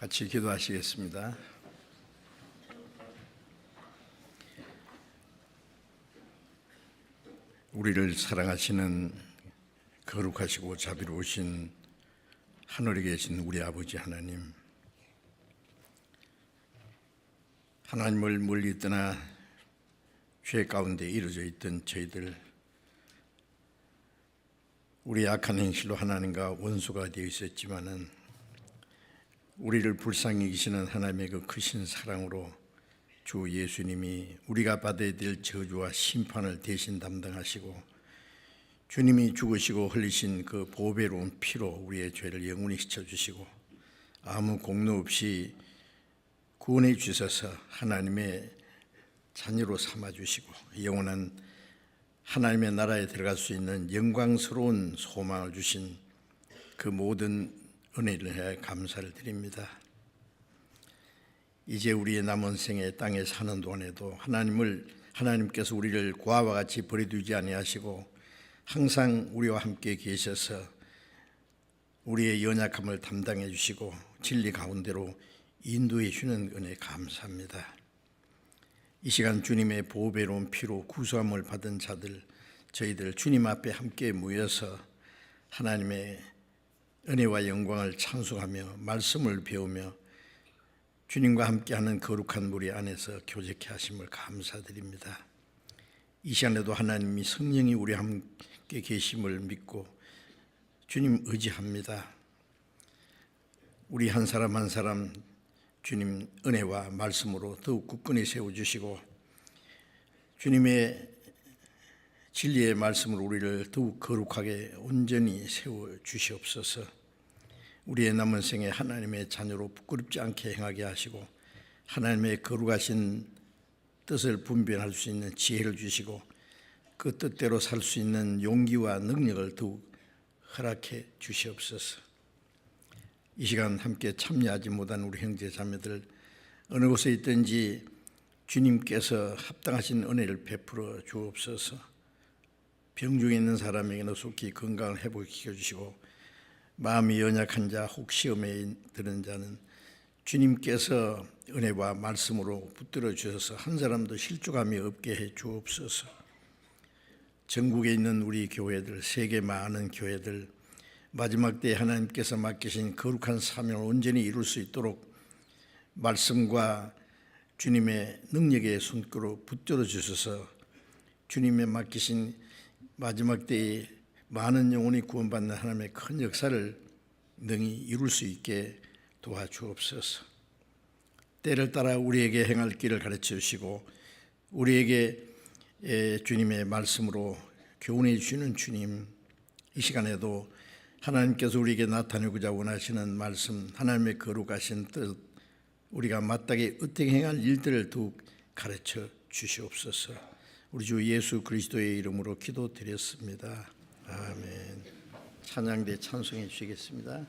같이 기도하시겠습니다. 우리를 사랑하시는 거룩하시고 자비로우신 하늘에 계신 우리 아버지 하나님, 하나님을 멀리 떠나 죄 가운데 이루어져 있던 저희들, 우리 악한 행실로 하나님과 원수가 되어 있었지만은 우리를 불쌍히 여기시는 하나님의 그 크신 사랑으로 주 예수님이 우리가 받아야 될 저주와 심판을 대신 담당하시고 주님이 죽으시고 흘리신 그 보배로운 피로 우리의 죄를 영원히 씻어주시고 아무 공로 없이 구원해 주셔서 하나님의 자녀로 삼아주시고 영원한 하나님의 나라에 들어갈 수 있는 영광스러운 소망을 주신 그 모든 은혜를 해 감사를 드립니다. 이제 우리의 남은 생에 땅에 사는 동안에도 하나님께서 우리를 고아와 같이 버려두지 아니하시고 항상 우리와 함께 계셔서 우리의 연약함을 담당해 주시고 진리 가운데로 인도해 주는 은혜 감사합니다. 이 시간 주님의 보배로운 피로 구수함을 받은 자들, 저희들 주님 앞에 함께 모여서 하나님의 은혜와 영광을 찬송하며 말씀을 배우며 주님과 함께하는 거룩한 무리 안에서 교제케 하심을 감사드립니다. 이 시간에도 하나님이 성령이 우리 함께 계심을 믿고 주님 의지합니다. 우리 한 사람 한 사람 주님 은혜와 말씀으로 더욱 굳건히 세워주시고 주님의 진리의 말씀으로 우리를 더욱 거룩하게 온전히 세워주시옵소서. 우리의 남은 생에 하나님의 자녀로 부끄럽지 않게 행하게 하시고 하나님의 거룩하신 뜻을 분별할 수 있는 지혜를 주시고 그 뜻대로 살 수 있는 용기와 능력을 더욱 허락해 주시옵소서. 이 시간 함께 참여하지 못한 우리 형제 자매들 어느 곳에 있든지 주님께서 합당하신 은혜를 베풀어 주옵소서. 병중에 있는 사람에게는 속히 건강을 회복시켜 주시고 마음이 연약한 자, 혹 시험에 드는 자는 주님께서 은혜와 말씀으로 붙들어 주셔서 한 사람도 실족함이 없게 해 주옵소서. 전국에 있는 우리 교회들, 세계 많은 교회들, 마지막 때에 하나님께서 맡기신 거룩한 사명을 온전히 이룰 수 있도록 말씀과 주님의 능력의 손길로 붙들어 주셔서 주님의 맡기신 마지막 때에 많은 영혼이 구원받는 하나님의 큰 역사를 능히 이룰 수 있게 도와주옵소서. 때를 따라 우리에게 행할 길을 가르쳐 주시고 우리에게 주님의 말씀으로 교훈해 주시는 주님, 이 시간에도 하나님께서 우리에게 나타내고자 원하시는 말씀, 하나님의 거룩하신 뜻, 우리가 마땅히 어떻게 행할 일들을 더욱 가르쳐 주시옵소서. 우리 주 예수 그리스도의 이름으로 기도드렸습니다. 아멘. 찬양대 찬송해 주시겠습니다.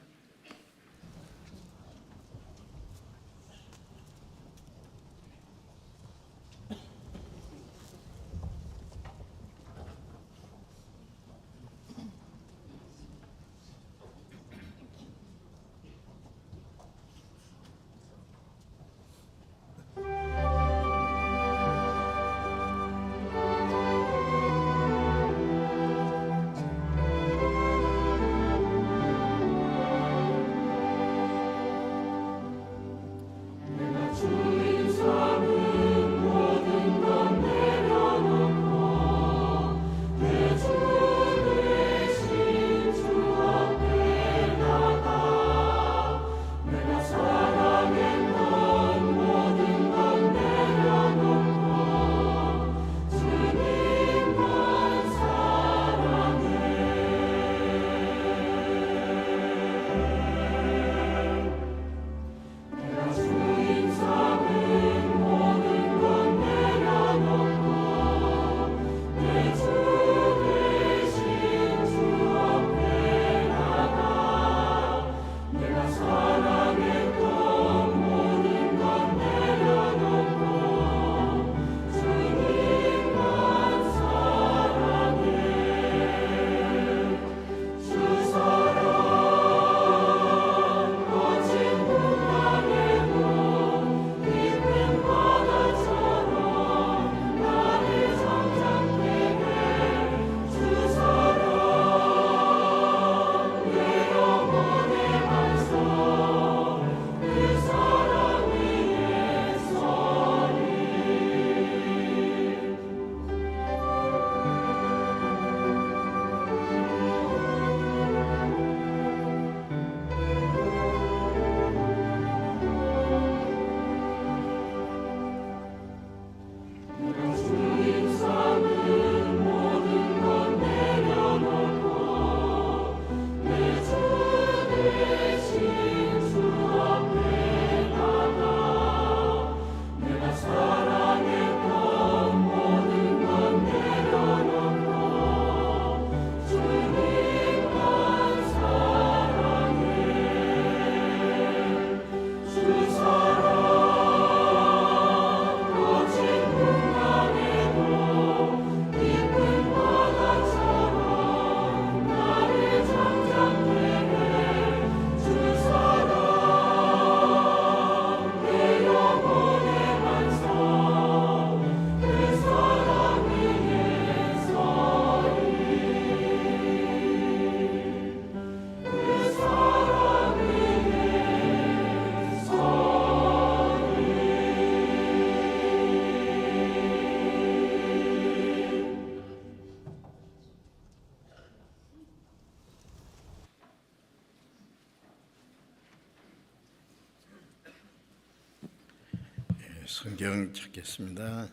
성경 찾겠습니다.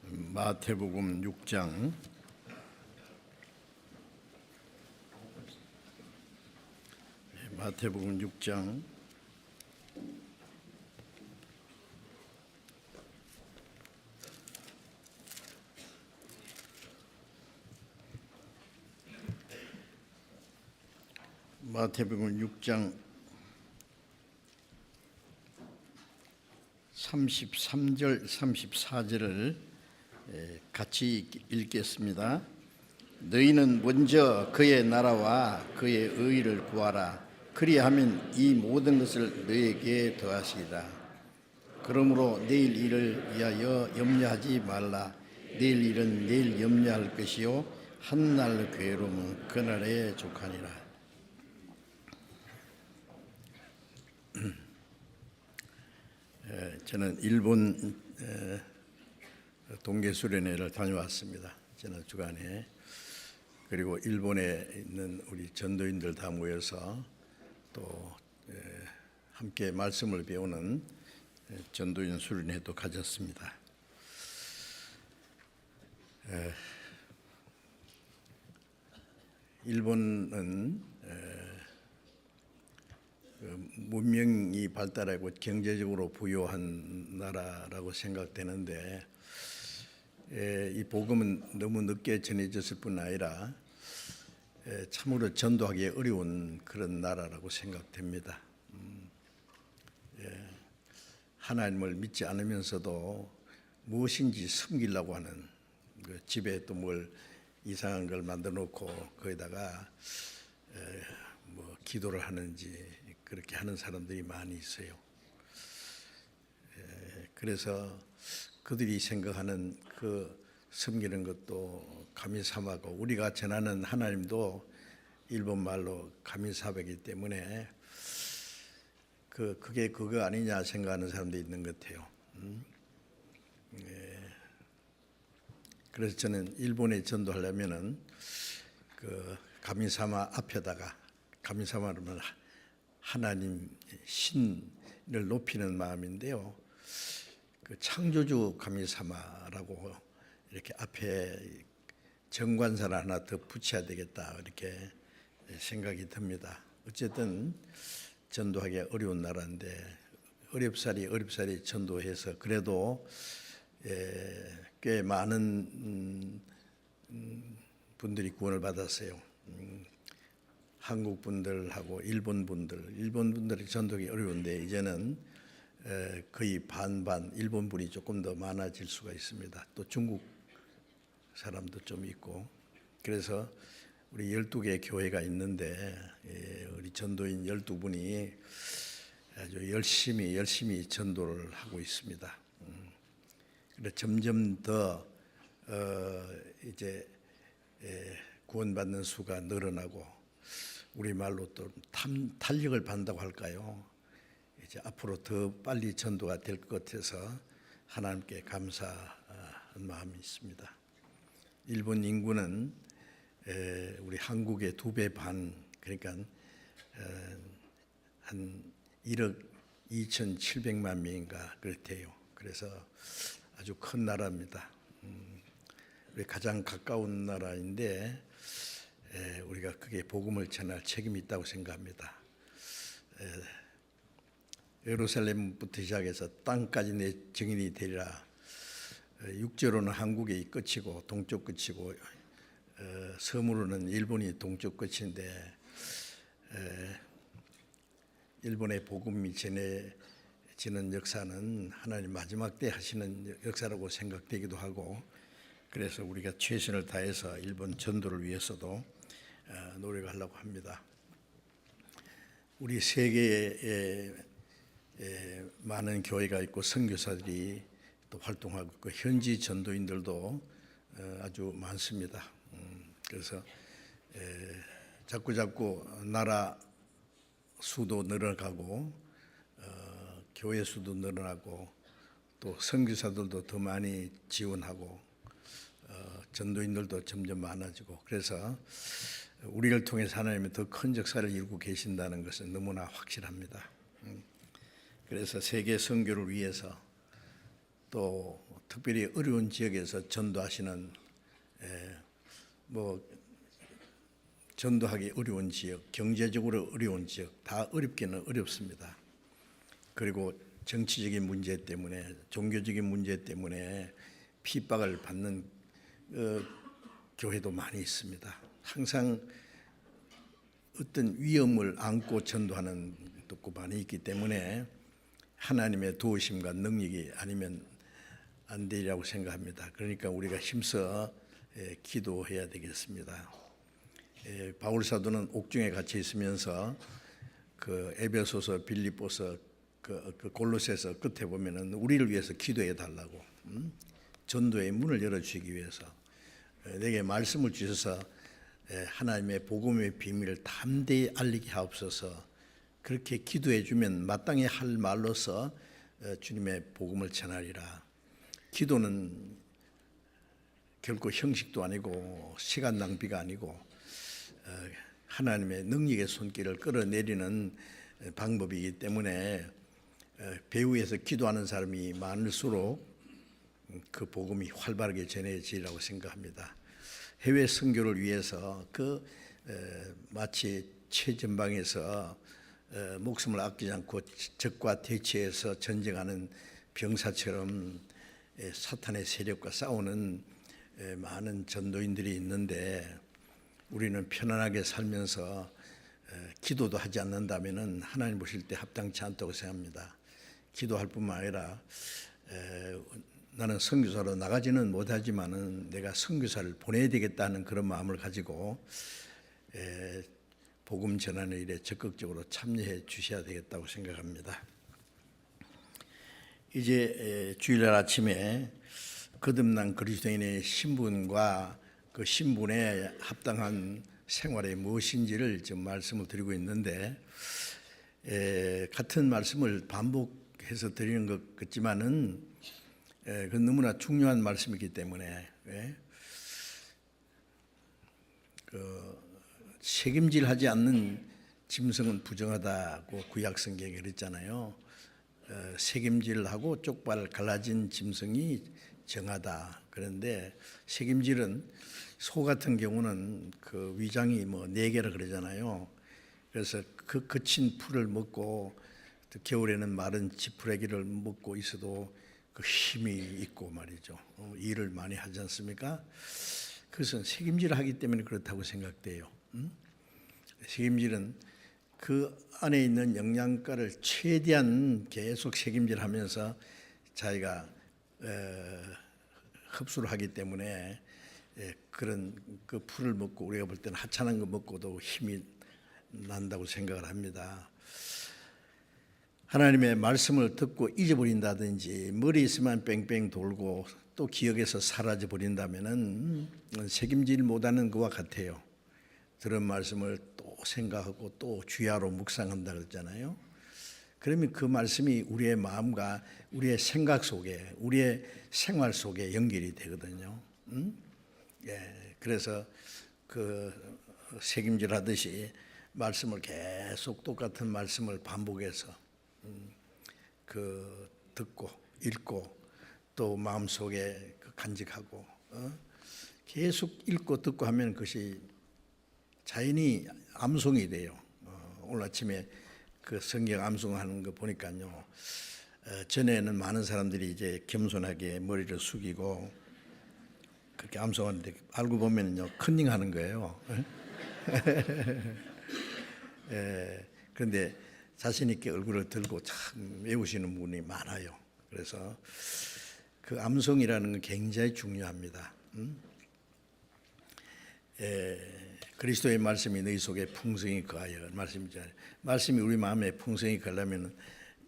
마태복음 6장 마태복음 6장 33절 34절을 같이 읽겠습니다. 너희는 먼저 그의 나라와 그의 의를 구하라. 그리하면 이 모든 것을 너희에게 더하시리라. 그러므로 내일 일을 위하여 염려하지 말라. 내일 일은 내일 염려할 것이요 한 날 괴로움은 그날에 족하니라. 저는 일본 동계수련회를 다녀왔습니다. 지난 주간에. 그리고 일본에 있는 우리 전도인들 다 모여서 또 함께 말씀을 배우는 전도인 수련회도 가졌습니다. 일본은 문명이 발달하고 경제적으로 부유한 나라라고 생각되는데 이 복음은 너무 늦게 전해졌을 뿐 아니라 참으로 전도하기 어려운 그런 나라라고 생각됩니다. 하나님을 믿지 않으면서도 무엇인지 숨기려고 하는, 집에 또 뭘 이상한 걸 만들어 놓고 거기다가 뭐 기도를 하는지 그렇게 하는 사람들이 많이 있어요. 그래서 그들이 생각하는 그 섬기는 것도 가미사마고, 우리가 전하는 하나님도 일본 말로 가미사바이기 때문에 그게 그거 아니냐 생각하는 사람도 있는 것 같아요. 그래서 저는 일본에 전도하려면은 그 가미사마 앞에다가, 가미사마는 하나님 신을 높이는 마음인데요. 그 창조주 가미사마라고 이렇게 앞에 정관사를 하나 더 붙여야 되겠다, 이렇게 생각이 듭니다. 어쨌든 전도하기 어려운 나라인데 어렵사리 전도해서 그래도 꽤 많은 분들이 구원을 받았어요. 한국 분들하고 일본 분들이 전도하기 어려운데 이제는 거의 반반, 일본 분이 조금 더 많아질 수가 있습니다. 또 중국 사람도 좀 있고, 그래서 우리 12개 교회가 있는데 우리 전도인 12분이 아주 열심히 전도를 하고 있습니다. 그래 점점 더 이제 구원받는 수가 늘어나고, 우리 말로 또 탄력을 받는다고 할까요? 이제 앞으로 더 빨리 전도가 될 것 같아서 하나님께 감사한 마음이 있습니다. 일본 인구는 우리 한국의 2배 반, 그러니까 한 1억 2,700만 명인가 그렇대요. 그래서 아주 큰 나라입니다. 우리 가장 가까운 나라인데 우리가 그게 복음을 전할 책임이 있다고 생각합니다. 예루살렘부터 시작해서 땅까지 내 증인이 되리라. 육지로는 한국이 끝이고 동쪽 끝이고, 섬으로는 일본이 동쪽 끝인데 일본의 복음이 전해지는 역사는 하나님 마지막 때 하시는 역사라고 생각되기도 하고, 그래서 우리가 최선을 다해서 일본 전도를 위해서도 노력하려고 합니다. 우리 세계에 많은 교회가 있고 선교사들이 또 활동하고 있고, 현지 전도인들도 아주 많습니다. 그래서 자꾸 나라 수도 늘어가고 교회 수도 늘어나고, 또 선교사들도 더 많이 지원하고 전도인들도 점점 많아지고, 그래서 우리를 통해서 하나님이 더 큰 역사를 이루고 계신다는 것은 너무나 확실합니다. 그래서 세계 선교를 위해서 또 특별히 어려운 지역에서 전도하시는 뭐 전도하기 어려운 지역, 경제적으로 어려운 지역 다 어렵기는 어렵습니다. 그리고 정치적인 문제 때문에 종교적인 문제 때문에 핍박을 받는 교회도 많이 있습니다. 항상 어떤 위험을 안고 전도하는 곳도 많이 있기 때문에 하나님의 도우심과 능력이 아니면 안 되리라고 생각합니다. 그러니까 우리가 힘써 기도해야 되겠습니다. 바울 사도는 옥중에 갇혀 있으면서 그 에베소서, 빌립보서, 그 골로새서 끝에 보면은 우리를 위해서 기도해 달라고, 전도의 문을 열어 주시기 위해서 내게 말씀을 주셔서 하나님의 복음의 비밀을 담대히 알리게 하옵소서. 그렇게 기도해 주면 마땅히 할 말로서 주님의 복음을 전하리라. 기도는 결코 형식도 아니고 시간 낭비가 아니고 하나님의 능력의 손길을 끌어내리는 방법이기 때문에 배후에서 기도하는 사람이 많을수록 그 복음이 활발하게 전해지리라고 생각합니다. 해외 선교를 위해서 마치 최전방에서 목숨을 아끼지 않고 적과 대치해서 전쟁하는 병사처럼 사탄의 세력과 싸우는 많은 전도인들이 있는데 우리는 편안하게 살면서 기도도 하지 않는다면 하나님 보실 때 합당치 않다고 생각합니다. 기도할 뿐만 아니라 나는 선교사로 나가지는 못하지만은 내가 선교사를 보내야 되겠다는 그런 마음을 가지고 복음 전하는 일에 적극적으로 참여해 주셔야 되겠다고 생각합니다. 이제 주일날 아침에 거듭난 그리스도인의 신분과 그 신분에 합당한 생활이 무엇인지를 지금 말씀을 드리고 있는데 같은 말씀을 반복해서 드리는 것 같지만은 그건 너무나 중요한 말씀이기 때문에 책임질하지 않는 짐승은 부정하다고 구약 성경에 그랬잖아요. 책임질하고 쪽발 갈라진 짐승이 정하다. 그런데 책임질은 소 같은 경우는 그 위장이 뭐 4개라 그러잖아요. 그래서 그 거친 풀을 먹고 겨울에는 마른 지푸라기를 먹고 있어도 그 힘이 있고 말이죠. 일을 많이 하지 않습니까? 그것은 책임질을 하기 때문에 그렇다고 생각돼요. 책임질은 그 안에 있는 영양가를 최대한 계속 책임질하면서 자기가 흡수를 하기 때문에 그런 그 풀을 먹고 우리가 볼 때는 하찮은 거 먹고도 힘이 난다고 생각을 합니다. 하나님의 말씀을 듣고 잊어버린다든지 머리 있으면 뺑뺑 돌고 또 기억에서 사라져 버린다면은 책임질 못하는 것과 같아요. 들은 말씀을 또 생각하고 또 주야로 묵상한다 그랬잖아요. 그러면 그 말씀이 우리의 마음과 우리의 생각 속에, 우리의 생활 속에 연결이 되거든요. 그래서 그 책임질하듯이 말씀을 계속 똑같은 말씀을 반복해서 그 듣고 읽고 또 마음속에 간직하고 계속 읽고 듣고 하면 그것이 자연히 암송이 돼요. 오늘 아침에 그 성경 암송하는 거 보니까요. 전에는 많은 사람들이 이제 겸손하게 머리를 숙이고 그렇게 암송하는데 알고 보면요 컨닝하는 거예요. 그런데 자신 있게 얼굴을 들고 참 외우시는 분이 많아요. 그래서 그 암송이라는 건 굉장히 중요합니다. 그리스도의 말씀이 너희 속에 풍성히 거하여 말씀이잖아요. 말씀이 우리 마음에 풍성히 거하려면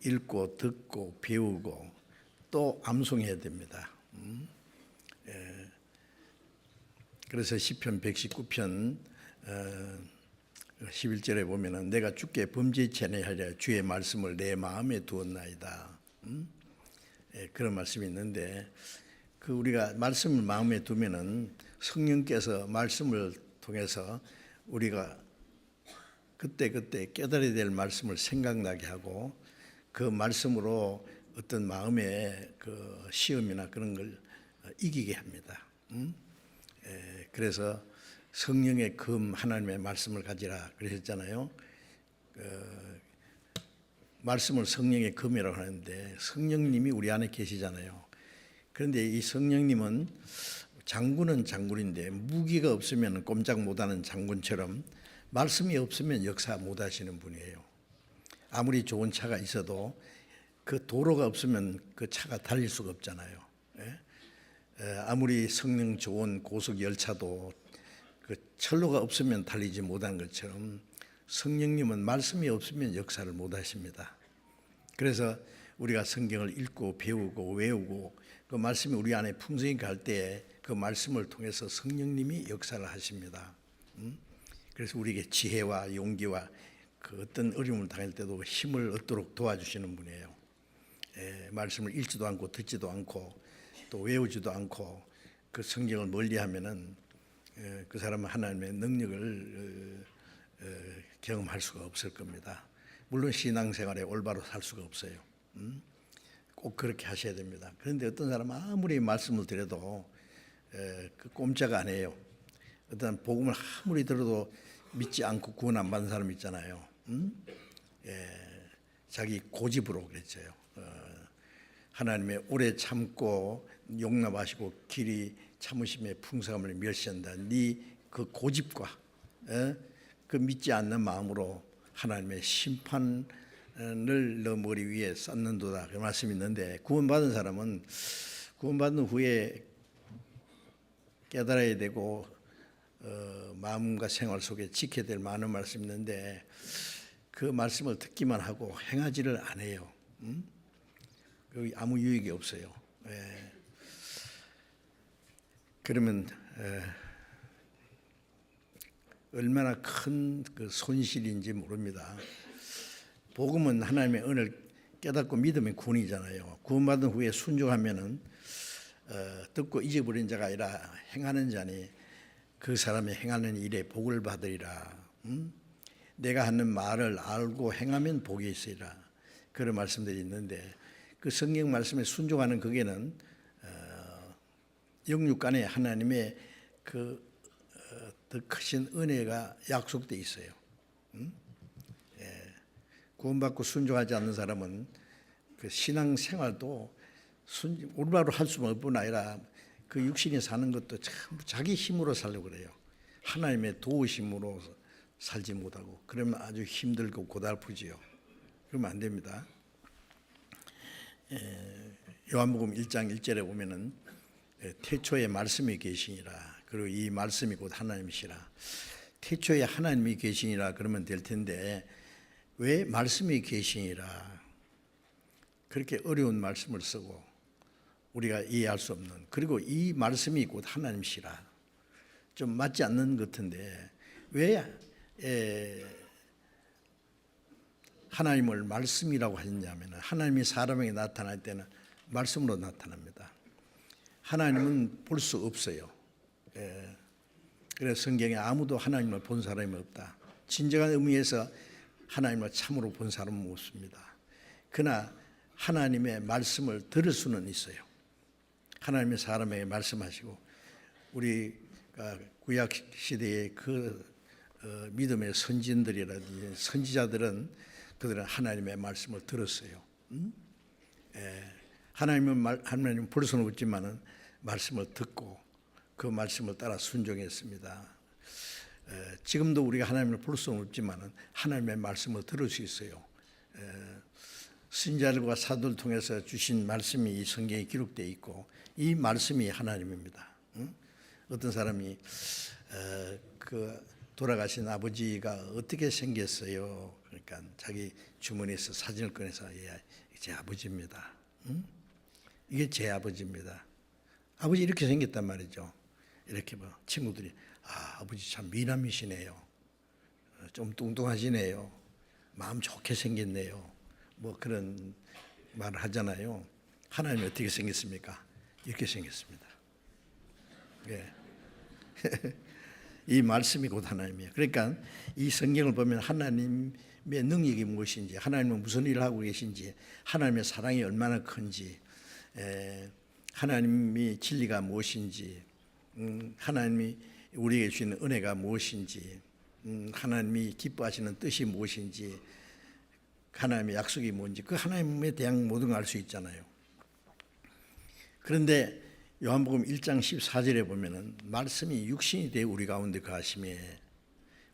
읽고 듣고 배우고 또 암송해야 됩니다. 그래서 시편 119편 11절에 보면은 내가 주께 범죄치 아니하리라 주의 말씀을 내 마음에 두었나이다. 그런 말씀이 있는데 그 우리가 말씀을 마음에 두면은 성령께서 말씀을 통해서 우리가 그때 깨달아야 될 말씀을 생각나게 하고 그 말씀으로 어떤 마음의 그 시험이나 그런 걸 이기게 합니다. 그래서 성령의 금 하나님의 말씀을 가지라 그러셨잖아요. 말씀을 성령의 금이라고 하는데 성령님이 우리 안에 계시잖아요. 그런데 이 성령님은 장군은 장군인데 무기가 없으면 꼼짝 못하는 장군처럼 말씀이 없으면 역사 못하시는 분이에요. 아무리 좋은 차가 있어도 그 도로가 없으면 그 차가 달릴 수가 없잖아요. 아무리 성능 좋은 고속 열차도 그 철로가 없으면 달리지 못한 것처럼 성령님은 말씀이 없으면 역사를 못하십니다. 그래서 우리가 성경을 읽고 배우고 외우고 그 말씀이 우리 안에 풍성히 갈 때에 그 말씀을 통해서 성령님이 역사를 하십니다. 그래서 우리에게 지혜와 용기와 그 어떤 어려움을 당할 때도 힘을 얻도록 도와주시는 분이에요. 말씀을 읽지도 않고 듣지도 않고 또 외우지도 않고 그 성경을 멀리하면은 그 사람은 하나님의 능력을 경험할 수가 없을 겁니다. 물론 신앙생활에 올바로 살 수가 없어요. 꼭 그렇게 하셔야 됩니다. 그런데 어떤 사람은 아무리 말씀을 드려도 그 꼼짝 안 해요. 어떤 복음을 아무리 들어도 믿지 않고 구원 안 받는 사람 있잖아요. 자기 고집으로 그랬죠. 하나님의 오래 참고 용납하시고 길이 참으심의 풍성함을 멸시한다. 네 그 고집과 그 믿지 않는 마음으로 하나님의 심판을 너 머리 위에 쌓는도다. 그 말씀이 있는데 구원받은 사람은 구원받은 후에 깨달아야 되고 마음과 생활 속에 지켜야 될 많은 말씀이 있는데 그 말씀을 듣기만 하고 행하지를 안 해요. 아무 유익이 없어요. 그러면 얼마나 큰 그 손실인지 모릅니다. 복음은 하나님의 은혜를 깨닫고 믿으면 구원이잖아요. 구원받은 후에 순종하면은 듣고 잊어버린 자가 아니라 행하는 자니 그 사람이 행하는 일에 복을 받으리라. 내가 하는 말을 알고 행하면 복이 있으리라. 그런 말씀들이 있는데 그 성경 말씀에 순종하는 그게는 영육간에 하나님의 그 더 크신 은혜가 약속돼 있어요. 구원받고 순종하지 않는 사람은 그 신앙생활도 올바로 할 수만 뿐 아니라 그 육신이 사는 것도 참 자기 힘으로 살려고 그래요. 하나님의 도우심으로 살지 못하고 그러면 아주 힘들고 고달프지요. 그러면 안 됩니다. 요한복음 1장 1절에 보면은 태초에 말씀이 계시니라. 그리고 이 말씀이 곧 하나님이시라. 태초에 하나님이 계시니라 그러면 될 텐데 왜 말씀이 계시니라 그렇게 어려운 말씀을 쓰고 우리가 이해할 수 없는 그리고 이 말씀이 곧 하나님이시라 좀 맞지 않는 것 같은데 왜 하나님을 말씀이라고 하냐면 하나님이 사람에게 나타날 때는 말씀으로 나타납니다. 하나님은 볼 수 없어요. 그래서 성경에 아무도 하나님을 본 사람이 없다. 진정한 의미에서 하나님을 참으로 본 사람은 없습니다. 그러나 하나님의 말씀을 들을 수는 있어요. 하나님의 사람에게 말씀하시고 우리 구약 시대의 그 믿음의 선진들이라든지 선지자들은 그들은 하나님의 말씀을 들었어요. 하나님은 볼 수는 없지만은 말씀을 듣고 그 말씀을 따라 순종했습니다. 지금도 우리가 하나님을 볼 수는 없지만은 하나님의 말씀을 들을 수 있어요. 선지자들과 사도를 통해서 주신 말씀이 이 성경에 기록되어 있고 이 말씀이 하나님입니다. 어떤 사람이 그 돌아가신 아버지가 어떻게 생겼어요? 그러니까 자기 주머니에서 사진을 꺼내서 제 아버지입니다. 이게 제 아버지입니다. 아버지 이렇게 생겼단 말이죠. 이렇게 뭐 친구들이 아버지 참 미남이시네요. 좀 뚱뚱하시네요. 마음 좋게 생겼네요. 뭐 그런 말을 하잖아요. 하나님이 어떻게 생겼습니까? 이렇게 생겼습니다. 예. 이 말씀이 곧 하나님이에요. 그러니까 이 성경을 보면 하나님의 능력이 무엇인지, 하나님은 무슨 일을 하고 계신지, 하나님의 사랑이 얼마나 큰지, 하나님이 진리가 무엇인지, 하나님이 우리에게 주시는 은혜가 무엇인지, 하나님이 기뻐하시는 뜻이 무엇인지, 하나님의 약속이 뭔지, 그 하나님에 대한 모든 걸 알 수 있잖아요. 그런데 요한복음 1장 14절에 보면은 말씀이 육신이 되어 우리 가운데 거하심에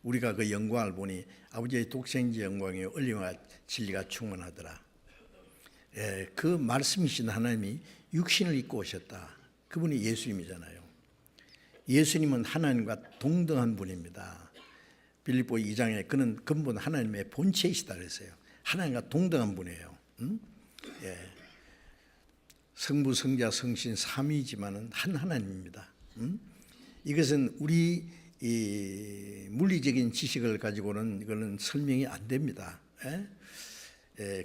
우리가 그 영광을 보니 아버지의 독생자 영광이요 은혜와 진리가 충만하더라. 그 말씀이신 하나님이 육신을 입고 오셨다. 그분이 예수님이잖아요. 예수님은 하나님과 동등한 분입니다. 빌립보 2장에 그는 근본 하나님의 본체이시다 그랬어요. 하나님과 동등한 분이에요. 성부, 성자, 성신 삼위이지만은 한 하나님입니다. 이것은 우리 이 물리적인 지식을 가지고는 이거는 설명이 안 됩니다.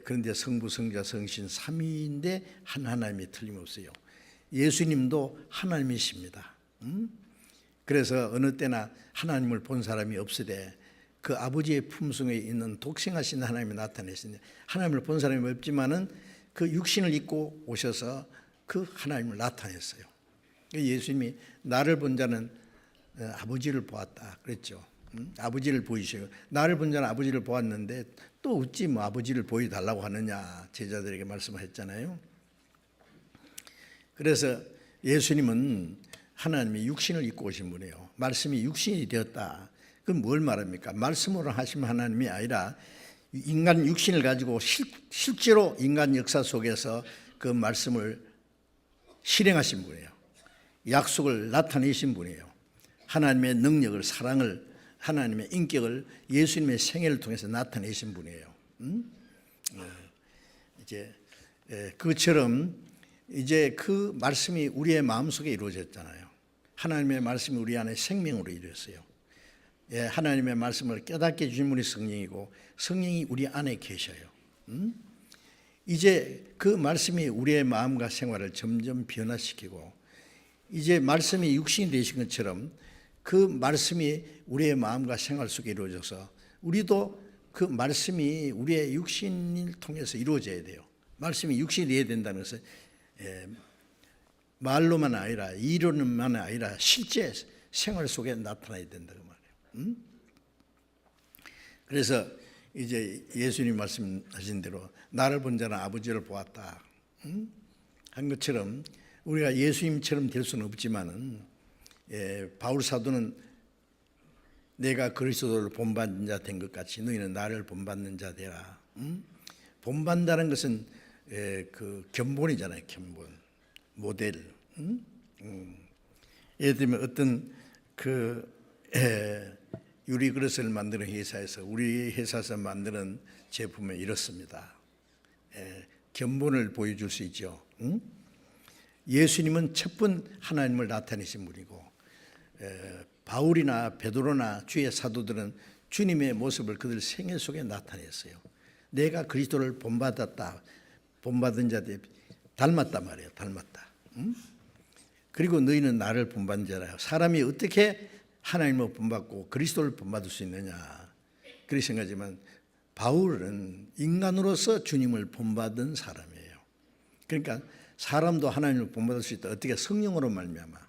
그런데 성부, 성자, 성신 삼위인데 한 하나님이 틀림없어요. 예수님도 하나님이십니다. 그래서 어느 때나 하나님을 본 사람이 없으되 그 아버지의 품성에 있는 독생하신 하나님이 나타내시니 하나님을 본 사람이 없지만은 그 육신을 입고 오셔서 그 하나님을 나타냈어요. 예수님이 나를 본 자는 아버지를 보았다 그랬죠. 아버지를 보이시고 나를 본 자는 아버지를 보았는데 또 어찌 뭐 아버지를 보여달라고 하느냐 제자들에게 말씀했잖아요. 그래서 예수님은 하나님이 육신을 입고 오신 분이에요. 말씀이 육신이 되었다. 그럼 뭘 말합니까? 말씀으로 하신 하나님이 아니라 인간 육신을 가지고 실제로 인간 역사 속에서 그 말씀을 실행하신 분이에요. 약속을 나타내신 분이에요. 하나님의 능력을, 사랑을, 하나님의 인격을 예수님의 생애를 통해서 나타내신 분이에요. 이제 그처럼 이제 그 말씀이 우리의 마음속에 이루어졌잖아요. 하나님의 말씀이 우리 안에 생명으로 이루어졌어요. 하나님의 말씀을 깨닫게 주신 분이 성령이고 성령이 우리 안에 계셔요. 이제 그 말씀이 우리의 마음과 생활을 점점 변화시키고 이제 말씀이 육신이 되신 것처럼 그 말씀이 우리의 마음과 생활 속에 이루어져서 우리도 그 말씀이 우리의 육신을 통해서 이루어져야 돼요. 말씀이 육신이 되어야 된다는 것은 말로만 아니라 이론만 아니라 실제 생활 속에 나타나야 된다 그 말이에요. 그래서 이제 예수님 말씀하신 대로 나를 본 자는 아버지를 보았다 한 것처럼 우리가 예수님처럼 될 수는 없지만은 바울 사도는 내가 그리스도를 본받는 자 된 것 같이 너희는 나를 본받는 자 되라. 본받는다는 것은 그 견본이잖아요. 견본 모델. 예를 들면 어떤 그 유리 그릇을 만드는 회사에서 우리 회사에서 만드는 제품은 이렇습니다. 견본을 보여줄 수 있죠. 예수님은 첫번 하나님을 나타내신 분이고 바울이나 베드로나 주의 사도들은 주님의 모습을 그들 생애 속에 나타냈어요. 내가 그리스도를 본받았다. 본받은 자들 닮았단 말이에요. 닮았다. 그리고 너희는 나를 본받는 자라. 사람이 어떻게 하나님을 본받고 그리스도를 본받을 수 있느냐 그렇게 생각하지만 바울은 인간으로서 주님을 본받은 사람이에요. 그러니까 사람도 하나님을 본받을 수 있다. 어떻게? 성령으로 말미암아.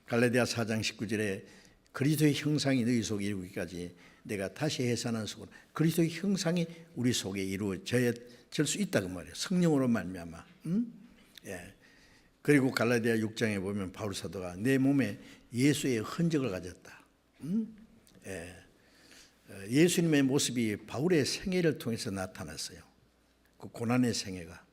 갈라디아 4장 19절에 그리스도의 형상이 너희 속에 이루기까지 내가 다시 해산한 속으로 그리스도의 형상이 우리 속에 이루어질 수 있다 그 말이에요. 성령으로 말미암아. 그리고 갈라디아 6장에 보면 바울 사도가 내 몸에 예수의 흔적을 가졌다. 예수님의 모습이 바울의 생애를 통해서 나타났어요. 그 고난의 생애가.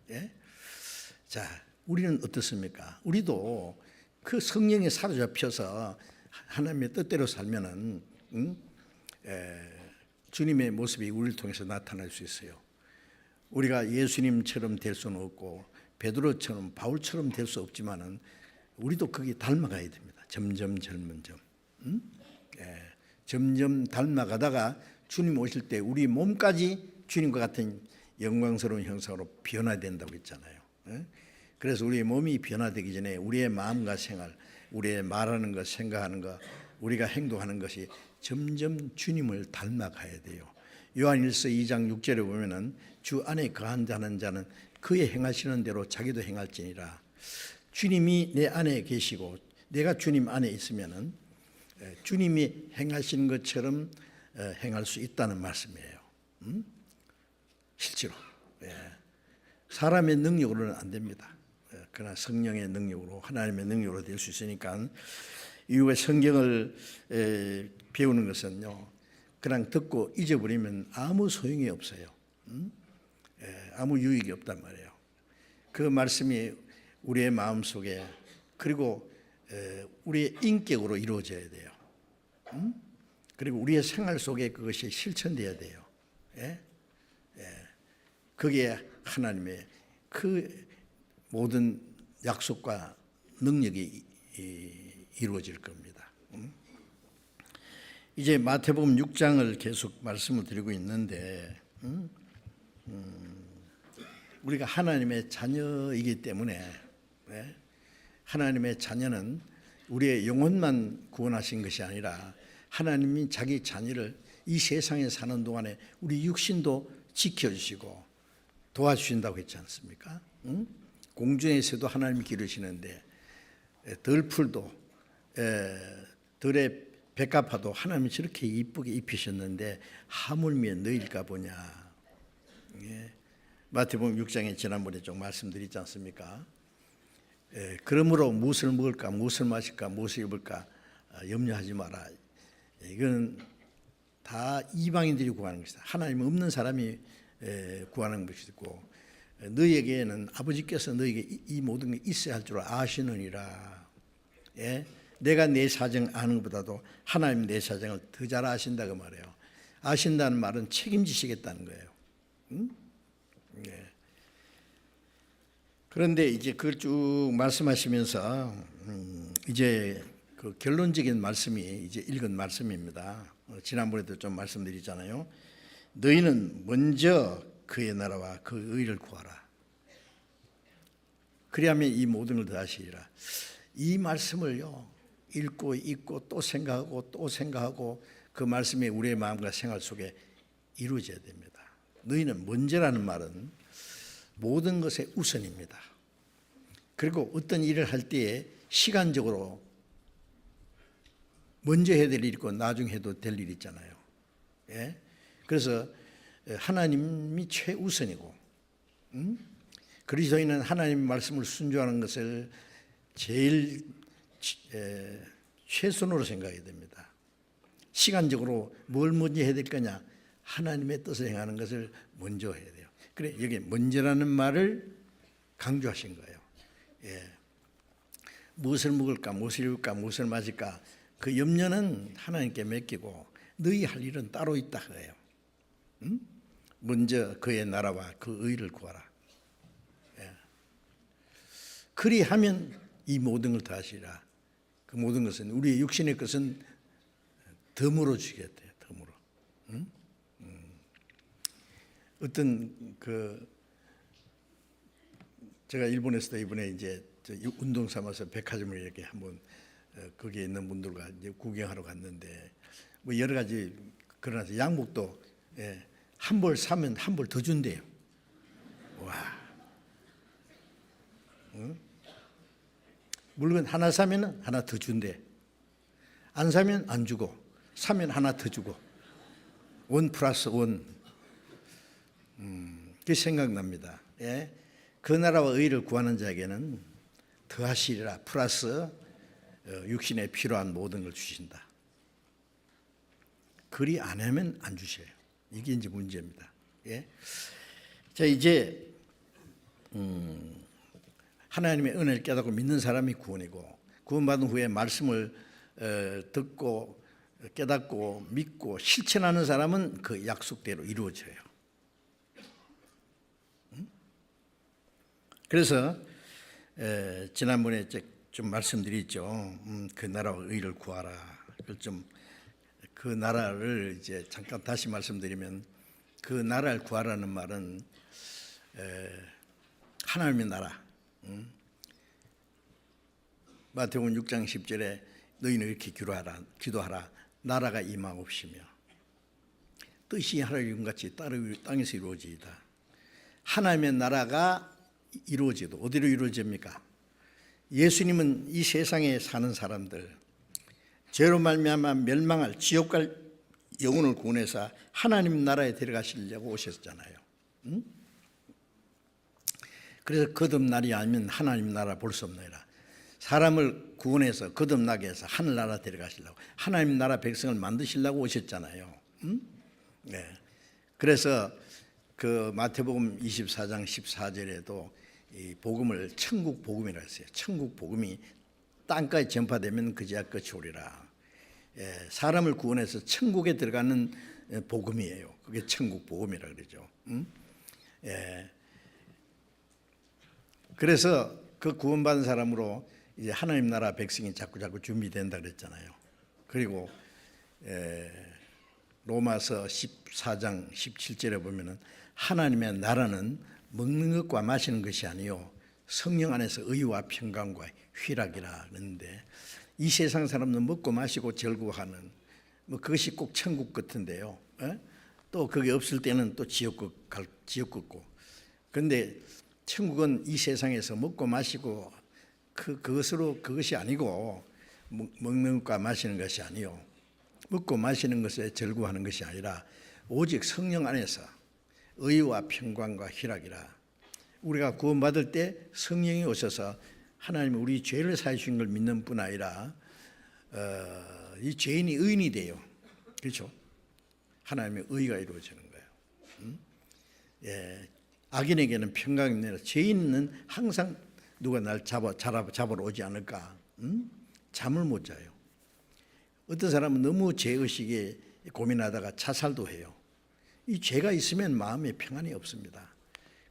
자, 우리는 어떻습니까? 우리도 그 성령에 사로잡혀서 하나님의 뜻대로 살면은 주님의 모습이 우리를 통해서 나타날 수 있어요. 우리가 예수님처럼 될 수는 없고 베드로처럼 바울처럼 될 수 없지만은 우리도 거기 닮아가야 됩니다. 점점 젊은 점. 점점 닮아가다가 주님 오실 때 우리 몸까지 주님과 같은 영광스러운 형상으로 변화된다고 했잖아요. 그래서 우리의 몸이 변화되기 전에 우리의 마음과 생활, 우리의 말하는 것, 생각하는 것, 우리가 행동하는 것이 점점 주님을 닮아가야 돼요. 요한일서 2장 6절에 보면은 주 안에 거한다는 자는 그의 행하시는 대로 자기도 행할지니라. 주님이 내 안에 계시고 내가 주님 안에 있으면은 주님이 행하시는 것처럼 행할 수 있다는 말씀이에요. 실제로 사람의 능력으로는 안 됩니다. 그러나 성령의 능력으로, 하나님의 능력으로 될 수 있으니까 이후에 성경을 배우는 것은요, 그냥 듣고 잊어버리면 아무 소용이 없어요. 아무 유익이 없단 말이에요. 그 말씀이 우리의 마음속에, 그리고 우리의 인격으로 이루어져야 돼요. 그리고 우리의 생활 속에 그것이 실천돼야 돼요. 그게 하나님의 그 모든 약속과 능력이 이루어질 겁니다. 이제 마태복음 6장을 계속 말씀을 드리고 있는데, 우리가 하나님의 자녀이기 때문에, 하나님의 자녀는 우리의 영혼만 구원하신 것이 아니라 하나님이 자기 자녀를 이 세상에 사는 동안에 우리 육신도 지켜주시고 도와주신다고 했지 않습니까? 공중에서도 하나님이 기르시는데 덜풀도 덜의 백합화도 하나님이 저렇게 이쁘게 입히셨는데 하물며 너희일까 보냐. 마태복음 6장에 지난번에 좀 말씀드리지 않습니까? 그러므로 무엇을 먹을까, 무엇을 마실까, 무엇을 입을까 염려하지 마라. 이건 다 이방인들이 구하는 것이다. 하나님 없는 사람이 구하는 것이고, 너희에게는 아버지께서 너희에게 이 모든 게 있어야 할 줄 아시느니라. 내가 내 사정 아는 것보다도 하나님 내 사정을 더 잘 아신다고 말해요. 아신다는 말은 책임지시겠다는 거예요. 그런데 이제 그걸 쭉 말씀하시면서 이제 그 결론적인 말씀이 이제 읽은 말씀입니다. 지난번에도 좀 말씀드리잖아요. 너희는 먼저 그의 나라와 그 의를 구하라. 그리하면 이 모든 걸 더하시리라. 이 말씀을요, 읽고 읽고 또 생각하고 그 말씀이 우리의 마음과 생활 속에 이루어져야 됩니다. 너희는 먼저라는 말은 모든 것의 우선입니다. 그리고 어떤 일을 할 때에 시간적으로 먼저 해야 될 일이 있고 나중에 해도 될 일이 있잖아요. 그래서 하나님이 최우선이고, 그리스도인은 하나님 말씀을 순종하는 것을 제일 최선으로 생각해야 됩니다. 시간적으로 뭘 먼저 해야 될 거냐? 하나님의 뜻을 행하는 것을 먼저 해야 돼요. 그래, 여기 먼저라는 말을 강조하신 거예요. 무엇을 먹을까, 무엇을 입을까, 무엇을 마실까, 그 염려는 하나님께 맡기고 너희 할 일은 따로 있다 그래요. 먼저 그의 나라와 그 의를 구하라. 그리하면 이 모든 걸 더하시리라. 그 모든 것은, 우리의 육신의 것은 덤으로 주겠대요. 덤으로. 어떤 제가 일본에서도 이번에 이제 운동 삼아서 백화점을 이렇게 한번 거기에 있는 분들과 이제 구경하러 갔는데, 뭐 여러 가지, 그러나 양복도 한 벌 사면 한 벌 더 준대요. 와. 물건 하나 사면 하나 더 준대. 안 사면 안 주고, 사면 하나 더 주고. 원 플러스 원. 그게 생각납니다. 그 나라와 의를 구하는 자에게는 더하시리라. 플러스 육신에 필요한 모든 걸 주신다. 그리 안 하면 안 주셔요. 이게 이제 문제입니다. 자, 이제 하나님의 은혜를 깨닫고 믿는 사람이 구원이고, 구원받은 후에 말씀을 듣고 깨닫고 믿고 실천하는 사람은 그 약속대로 이루어져요. 그래서 지난번에 좀 말씀드렸죠. 그 나라와 의를 구하라. 그 나라를 이제 잠깐 다시 말씀드리면, 그 나라를 구하라는 말은 하나님의 나라. 마태복음 6장 10절에 너희는 이렇게 기도하라. 나라가 임하옵시며 뜻이 하늘과 같이 땅에서 이루어지이다. 하나님의 나라가 이루어지도 어디로 이루어집니까? 예수님은 이 세상에 사는 사람들, 죄로 말미암아 멸망할 지옥 갈 영혼을 구원해서 하나님 나라에 데려가시려고 오셨잖아요. 그래서 거듭날이 아니면 하나님 나라 볼 수 없느니라. 사람을 구원해서 거듭나게 해서 하늘나라 데려가시려고, 하나님 나라 백성을 만드시려고 오셨잖아요. 네. 그래서 그 마태복음 24장 14절에도 이 복음을 천국 복음이라 했어요. 천국 복음이 땅까지 전파되면 그제야 끝이 오리라. 사람을 구원해서 천국에 들어가는 복음이에요. 그게 천국 복음이라 그러죠. 그래서 그 구원받은 사람으로 이제 하나님 나라 백성이 자꾸 준비된다 그랬잖아요. 그리고 로마서 14장 17절에 보면은 하나님의 나라는 먹는 것과 마시는 것이 아니요 성령 안에서 의와 평강과 희락이라 그러는데, 이 세상 사람은 먹고 마시고 즐거워하는 뭐 그것이 꼭 천국 같은데요. 또 그게 없을 때는 또 지옥 같고. 그런데 천국은 이 세상에서 먹고 마시고 그것이 아니고, 먹는 것과 마시는 것이 아니요 먹고 마시는 것에 즐거워하는 것이 아니라 오직 성령 안에서 의와 평강과 희락이라. 우리가 구원받을 때 성령이 오셔서 하나님이 우리 죄를 사해 주신 걸 믿는 뿐 아니라 이 죄인이 의인이 돼요. 그렇죠? 하나님의 의가 이루어지는 거예요. 악인에게는 평강이 내려 죄인은 항상 누가 날 잡으러 오지 않을까? 잠을 못 자요. 어떤 사람은 너무 죄의식에 고민하다가 자살도 해요. 이 죄가 있으면 마음에 평안이 없습니다.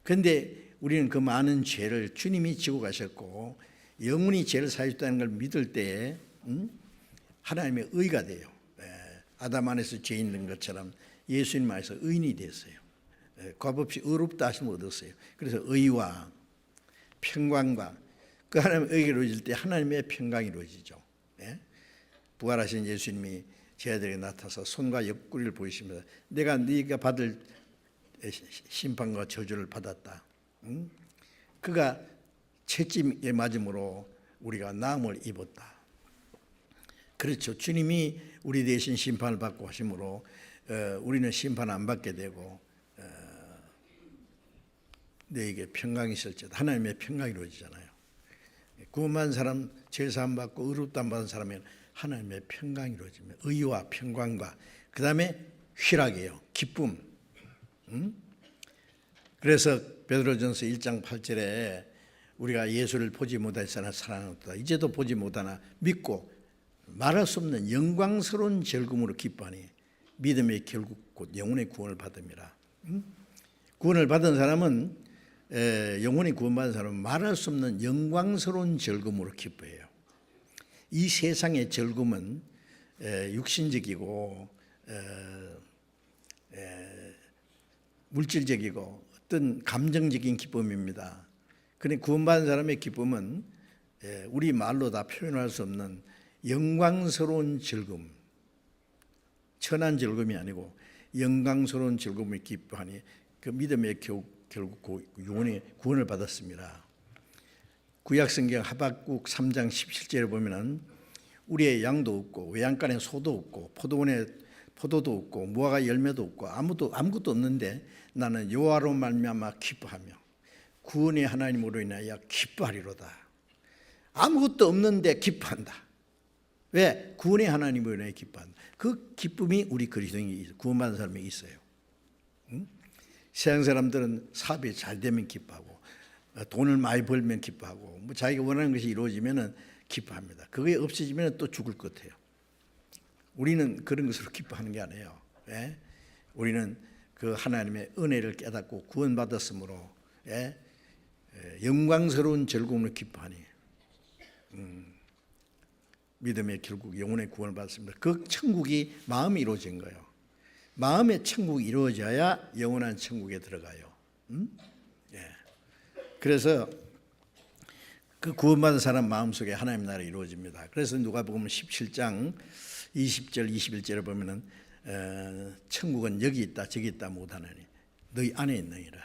그런데 우리는 그 많은 죄를 주님이 지고 가셨고 영원히 죄를 사하셨다는 걸 믿을 때 하나님의 의가 돼요. 아담 안에서 죄 있는 것처럼 예수님 안에서 의인이 됐어요. 값없이 의롭다 하심을 얻었어요. 그래서 의와 평강과 그 하나님의 의가 이루어질 때 하나님의 평강이 이루어지죠. 부활하신 예수님이 제자들에게 나타나서 손과 옆구리를 보이시면서 내가 네가 받을 심판과 저주를 받았다. 그가 채찍에 맞음으로 우리가 나음을 입었다. 그렇죠. 주님이 우리 대신 심판을 받고 하심으로 우리는 심판 안 받게 되고 너에게 평강이 있을지어다. 하나님의 평강이 이루어지잖아요. 구원받은 사람, 죄사함 받고 의롭다함 받은 사람에는 하나님의 평강이 이루어집니다. 의와 평강과 그 다음에 희락이에요. 기쁨. 그래서 베드로전서 1장 8절에 우리가 예수를 보지 못하였으나 사랑하노라. 이제도 보지 못하나 믿고 말할 수 없는 영광스러운 즐거움으로 기뻐하니 믿음의 결국 곧 영혼의 구원을 받음이라. 구원을 받은 사람은 영혼이 구원받은 사람은 말할 수 없는 영광스러운 즐거움으로 기뻐해요. 이 세상의 즐거움은 육신적이고 물질적이고 어떤 감정적인 기쁨입니다. 그런데 구원받은 사람의 기쁨은 우리 말로 다 표현할 수 없는 영광스러운 즐거움, 천한 즐거움이 아니고 영광스러운 즐거움을 기뻐하니 그 믿음의 결국 영혼의 구원을 받았습니다. 구약성경 하박국 3장 17절에 보면은 우리의 양도 없고 외양간에 소도 없고 포도원에 포도도 없고 무화과 열매도 없고 아무것도 없는데 나는 여호와로 말미암아 기뻐하며 구원의 하나님으로 인하여 기뻐하리로다. 아무것도 없는데 기뻐한다. 왜? 구원의 하나님으로 인하여 기뻐한다. 그 기쁨이 우리 그리스도인이 구원받은 사람에 있어요. 세상 사람들은 사업이 잘 되면 기뻐하고 돈을 많이 벌면 기뻐하고 뭐 자기가 원하는 것이 이루어지면 기뻐합니다. 그게 없어지면 또 죽을 것 같아요. 우리는 그런 것으로 기뻐하는 게 아니에요. 예? 우리는 그 하나님의 은혜를 깨닫고 구원받았으므로 영광스러운 즐거움을 기뻐하니 믿음의 결국 영혼의 구원을 받았습니다. 그 천국이 마음이 이루어진 거예요. 마음의 천국이 이루어져야 영원한 천국에 들어가요. 그래서 그 구원받은 사람 마음속에 하나님 나라가 이루어집니다. 그래서 누가복음 17장 20절 21절을 보면은 천국은 여기 있다 저기 있다 못하느니 너희 안에 있느니라.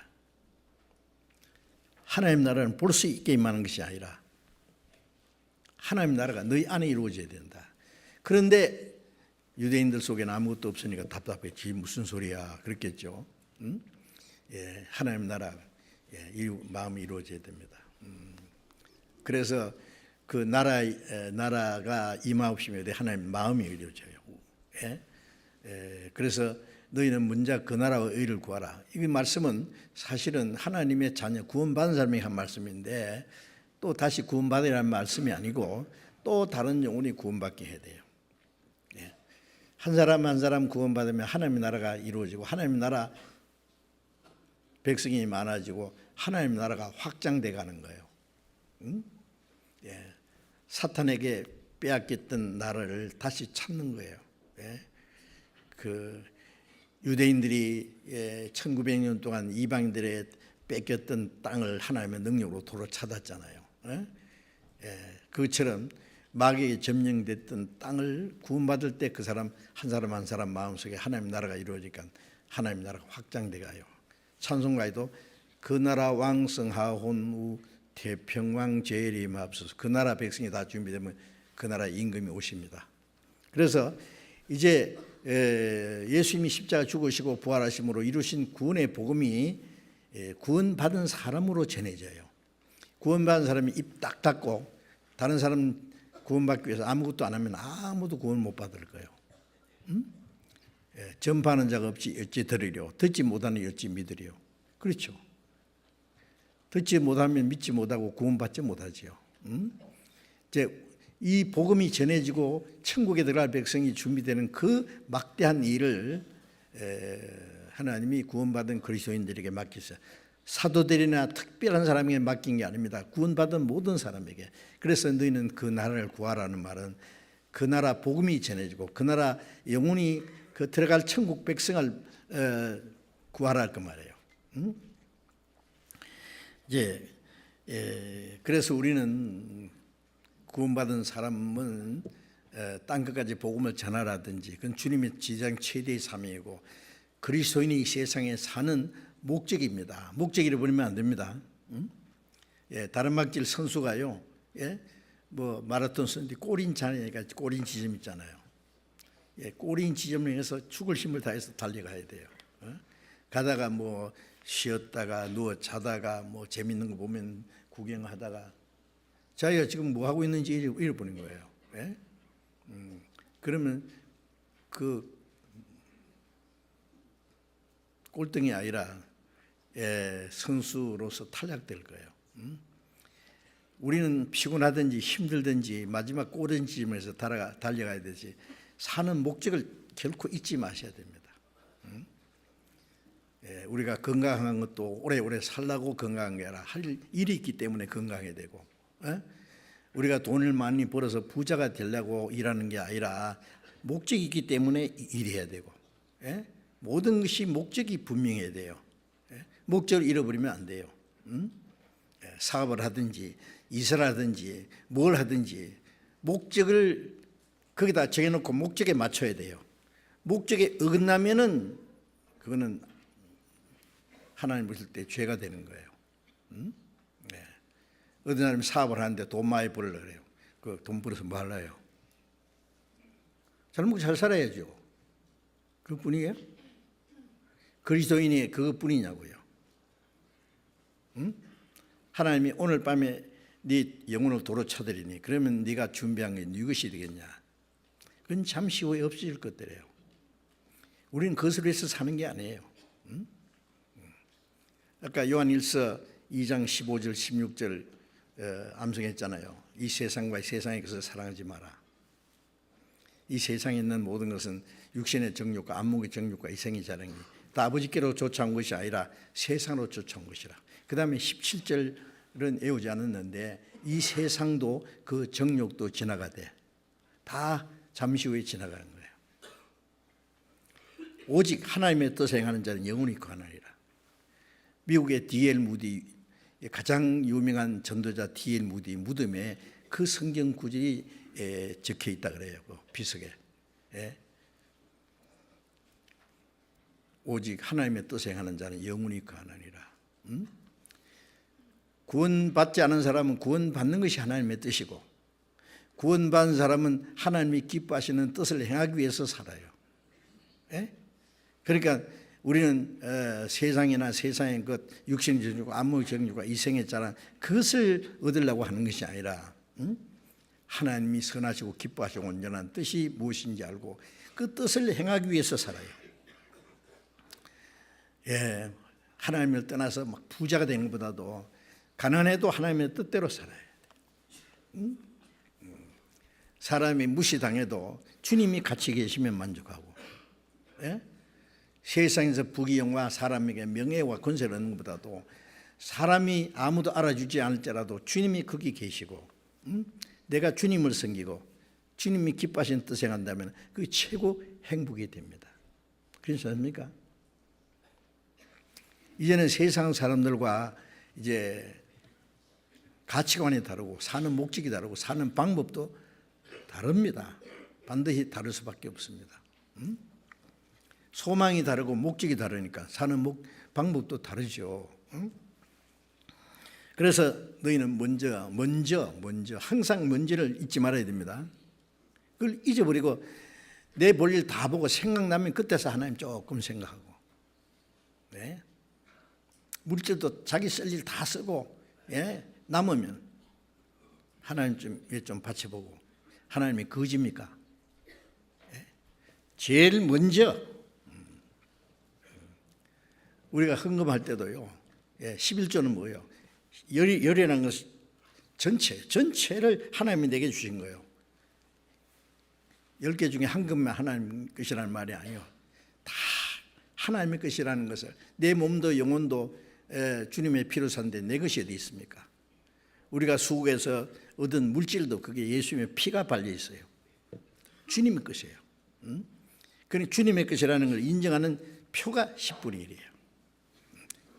하나님 나라는 볼 수 있게 임하는 것이 아니라 하나님 나라가 너희 안에 이루어져야 된다. 그런데 유대인들 속에는 아무것도 없으니까 답답해. 무슨 소리야 그랬겠죠. 예, 하나님 나라 마음이 이루어져야 됩니다. 그래서 그 나라가 임하옵시며 하나님 마음이 이루어져요. 예? 그래서 너희는 문자 그 나라와 의를 구하라. 이 말씀은 사실은 하나님의 자녀 구원받은 사람이 한 말씀인데 또 다시 구원받으라는 말씀이 아니고 또 다른 영혼이 구원받게 해야 돼요. 예. 한 사람 한 사람 구원받으면 하나님의 나라가 이루어지고 하나님의 나라 백성이 많아지고 하나님의 나라가 확장돼 가는 거예요. 예. 사탄에게 빼앗겼던 나라를 다시 찾는 거예요. 예. 그 유대인들이 1900년 동안 이방인들의 뺏겼던 땅을 하나님의 능력으로 도로 찾았잖아요. 그것처럼 마귀에게 점령됐던 땅을 구원받을 때 그 사람 한 사람 마음속에 하나님 나라가 이루어지니까 하나님 나라가 확장돼 가요. 찬송가에도 그 나라 왕성하온우 태평왕 재림하옵소서. 그 나라 백성이 다 준비되면 그 나라 임금이 오십니다. 그래서 이제 예수님이 십자가 죽으시고 부활하심으로 이루신 구원의 복음이 구원받은 사람으로 전해져요. 구원받은 사람이 입 딱 닫고 다른 사람 구원받기 위해서 아무것도 안 하면 아무도 구원 못 받을 거예요. 전파하는 자가 없지 어찌 들으려 듣지 못하는 어찌 믿으려. 그렇죠. 듣지 못하면 믿지 못하고 구원받지 못하지요. 이제 이 복음이 전해지고 천국에 들어갈 백성이 준비되는 그 막대한 일을 하나님이 구원받은 그리스도인들에게 맡기셨어요. 사도들이나 특별한 사람에게 맡긴 게 아닙니다. 구원받은 모든 사람에게. 그래서 너희는 그 나라를 구하라는 말은 그 나라 복음이 전해지고 그 나라 영혼이 그 들어갈 천국 백성을 구하라 그 말이에요. 이제 그래서 우리는 구원받은 사람은 땅 끝까지 복음을 전하라든지 그건 주님의 지상 최대의 사명이고 그리스도인이 이 세상에 사는 목적입니다. 목적이를 버리면 안 됩니다. 다른 막질 선수가요, 뭐 마라톤 선수인데 꼬린 자니까 꼬린 지점 있잖아요. 꼬린 지점을 해서 죽을 힘을 다해서 달려가야 돼요. 가다가 뭐 쉬었다가 누워 자다가 뭐 재밌는 거 보면 구경하다가 자기가 지금 뭐 하고 있는지 잃어버린 거예요. 그러면 그 꼴등이 아니라 선수로서 탈락될 거예요. 우리는 피곤하든지 힘들든지 마지막 꼬린 지점에서 달려가야 되지 사는 목적을 결코 잊지 마셔야 됩니다. 우리가 건강한 것도 오래오래 살라고 건강한 게 아니라 할 일이 있기 때문에 건강해야 되고 우리가 돈을 많이 벌어서 부자가 되려고 일하는 게 아니라 목적이 있기 때문에 일해야 되고 모든 것이 목적이 분명해야 돼요. 목적을 잃어버리면 안 돼요. 사업을 하든지 이사를 하든지 뭘 하든지 목적을 거기다 정해놓고 목적에 맞춰야 돼요. 목적에 어긋나면은 그거는 하나님 보실 때 죄가 되는 거예요. 어떤 사람이 사업을 하는데 돈 많이 벌려고 그래요. 그 돈 벌어서 뭐 하려요? 잘 먹고 잘 살아야죠. 그것뿐이에요? 그리스도인이 그것뿐이냐고요. 하나님이 오늘 밤에 네 영혼을 도로 쳐드리니 그러면 네가 준비한 게 이것이 되겠냐? 그건 잠시 후에 없어질 것들이에요. 우리는 그것을 위해서 사는 게 아니에요. 아까 요한일서 2장 15절 16절 암송했잖아요. 이 세상과 세상의 것을 사랑하지 마라. 이 세상에 있는 모든 것은 육신의 정욕과 안목의 정욕과 이생의 자랑이 다 아버지께로 쫓아온 것이 아니라 세상으로 쫓아온 것이라. 그 다음에 17절은 외우지 않았는데 이 세상도 그 정욕도 지나가되 다 잠시 후에 지나가는 거예요. 오직 하나님의 뜻을 행하는 자는 영원히 거하느니라. 미국의 D.L. 무디 가장 유명한 전도자 D.L. 무디 무덤에 그 성경 구절이 적혀 있다 그래요. 그 비석에. 오직 하나님의 뜻에 행하는 자는 영원히 거하느니라. 구원받지 않은 사람은 구원받는 것이 하나님의 뜻이고, 구원받은 사람은 하나님이 기뻐하시는 뜻을 행하기 위해서 살아요. 그러니까 우리는 세상이나 세상의 것, 육신의 정욕과 안목의 정욕과 이생의 자랑, 그것을 얻으려고 하는 것이 아니라 하나님이 선하시고 기뻐하시고 온전한 뜻이 무엇인지 알고 그 뜻을 행하기 위해서 살아요. 하나님을 떠나서 막 부자가 되는 것보다도 가난해도 하나님의 뜻대로 살아야 돼. 사람이 무시당해도 주님이 같이 계시면 만족하고, 세상에서 부귀영화, 사람에게 명예와 권세를 얻는 것보다도 사람이 아무도 알아주지 않을지라도 주님이 거기 계시고, 내가 주님을 섬기고 주님이 기뻐하시는 뜻을 행한다면 그게 최고 행복이 됩니다. 그렇지 않습니까? 이제는 세상 사람들과 이제 가치관이 다르고 사는 목적이 다르고 사는 방법도 다릅니다. 반드시 다를 수밖에 없습니다. 소망이 다르고 목적이 다르니까 사는 방법도 다르죠. 그래서 너희는 먼저 항상 먼저를 잊지 말아야 됩니다. 그걸 잊어버리고 내 볼일 다 보고 생각나면 그때서 하나님 조금 생각하고, 물질도 자기 쓸 일 다 쓰고 남으면 하나님 좀 바쳐보고, 하나님이 거짓입니까? 제일 먼저 우리가 헌금할 때도요, 11조는 뭐예요? 열연한 것 전체를 하나님이 내게 주신 거예요. 10개 중에 한 것만 하나님 것이라는 말이 아니에요. 다 하나님의 것이라는 것을, 내 몸도 영혼도 주님의 피로 산데 내 것이 어디 있습니까? 우리가 수국에서 얻은 물질도 그게 예수님의 피가 발려 있어요. 주님의 것이에요. 그러니까 주님의 것이라는 걸 인정하는 표가 10분의 1이에요.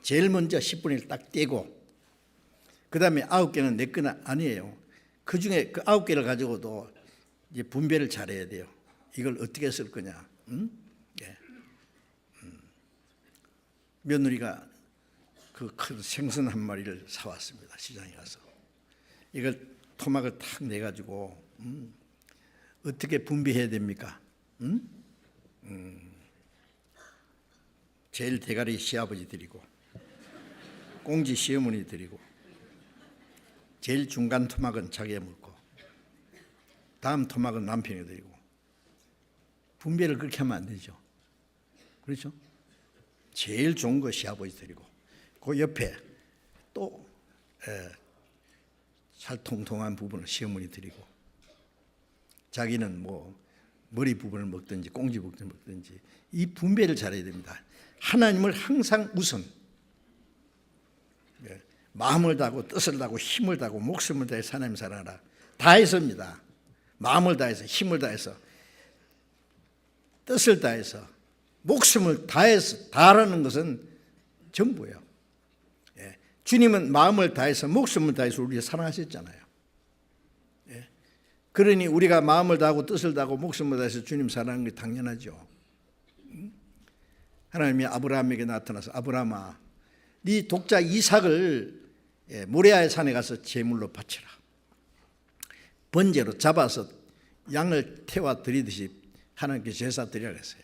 제일 먼저 10분의 1 딱 떼고, 그 다음에 9개는 내 건 아니에요. 그 중에 그 9개를 가지고도 이제 분배를 잘해야 돼요. 이걸 어떻게 쓸 거냐. 며느리가 그 큰 생선 한 마리를 사왔습니다. 시장에 가서. 이걸 토막을 탁 내가지고 어떻게 분배해야 됩니까? 제일 대가리 시아버지 드리고, 꽁지 시어머니 드리고, 제일 중간 토막은 자기가 먹고, 다음 토막은 남편이 드리고. 분배를 그렇게 하면 안 되죠. 그렇죠? 제일 좋은 거 시아버지 드리고, 그 옆에 또 살통통한 부분을 시어머니 드리고, 자기는 뭐 머리 부분을 먹든지 꽁지 부분을 먹든지 이 분배를 잘해야 됩니다. 하나님을 항상 우선, 마음을 다하고 뜻을 다하고 힘을 다하고 목숨을 다해서 하나님 사랑하라. 다해서입니다. 마음을 다해서, 힘을 다해서, 뜻을 다해서, 목숨을 다해서, 다하라는 것은 전부예요. 주님은 마음을 다해서 목숨을 다해서 우리를 사랑하셨잖아요. 그러니 우리가 마음을 다하고 뜻을 다하고 목숨을 다해서 주님 사랑하는 게 당연하죠. 하나님이 아브라함에게 나타나서, 아브라함아, 네 독자 이삭을 모레아의 산에 가서 제물로 바치라. 번제로 잡아서 양을 태워 드리듯이 하나님께 제사 드리라 그랬어요.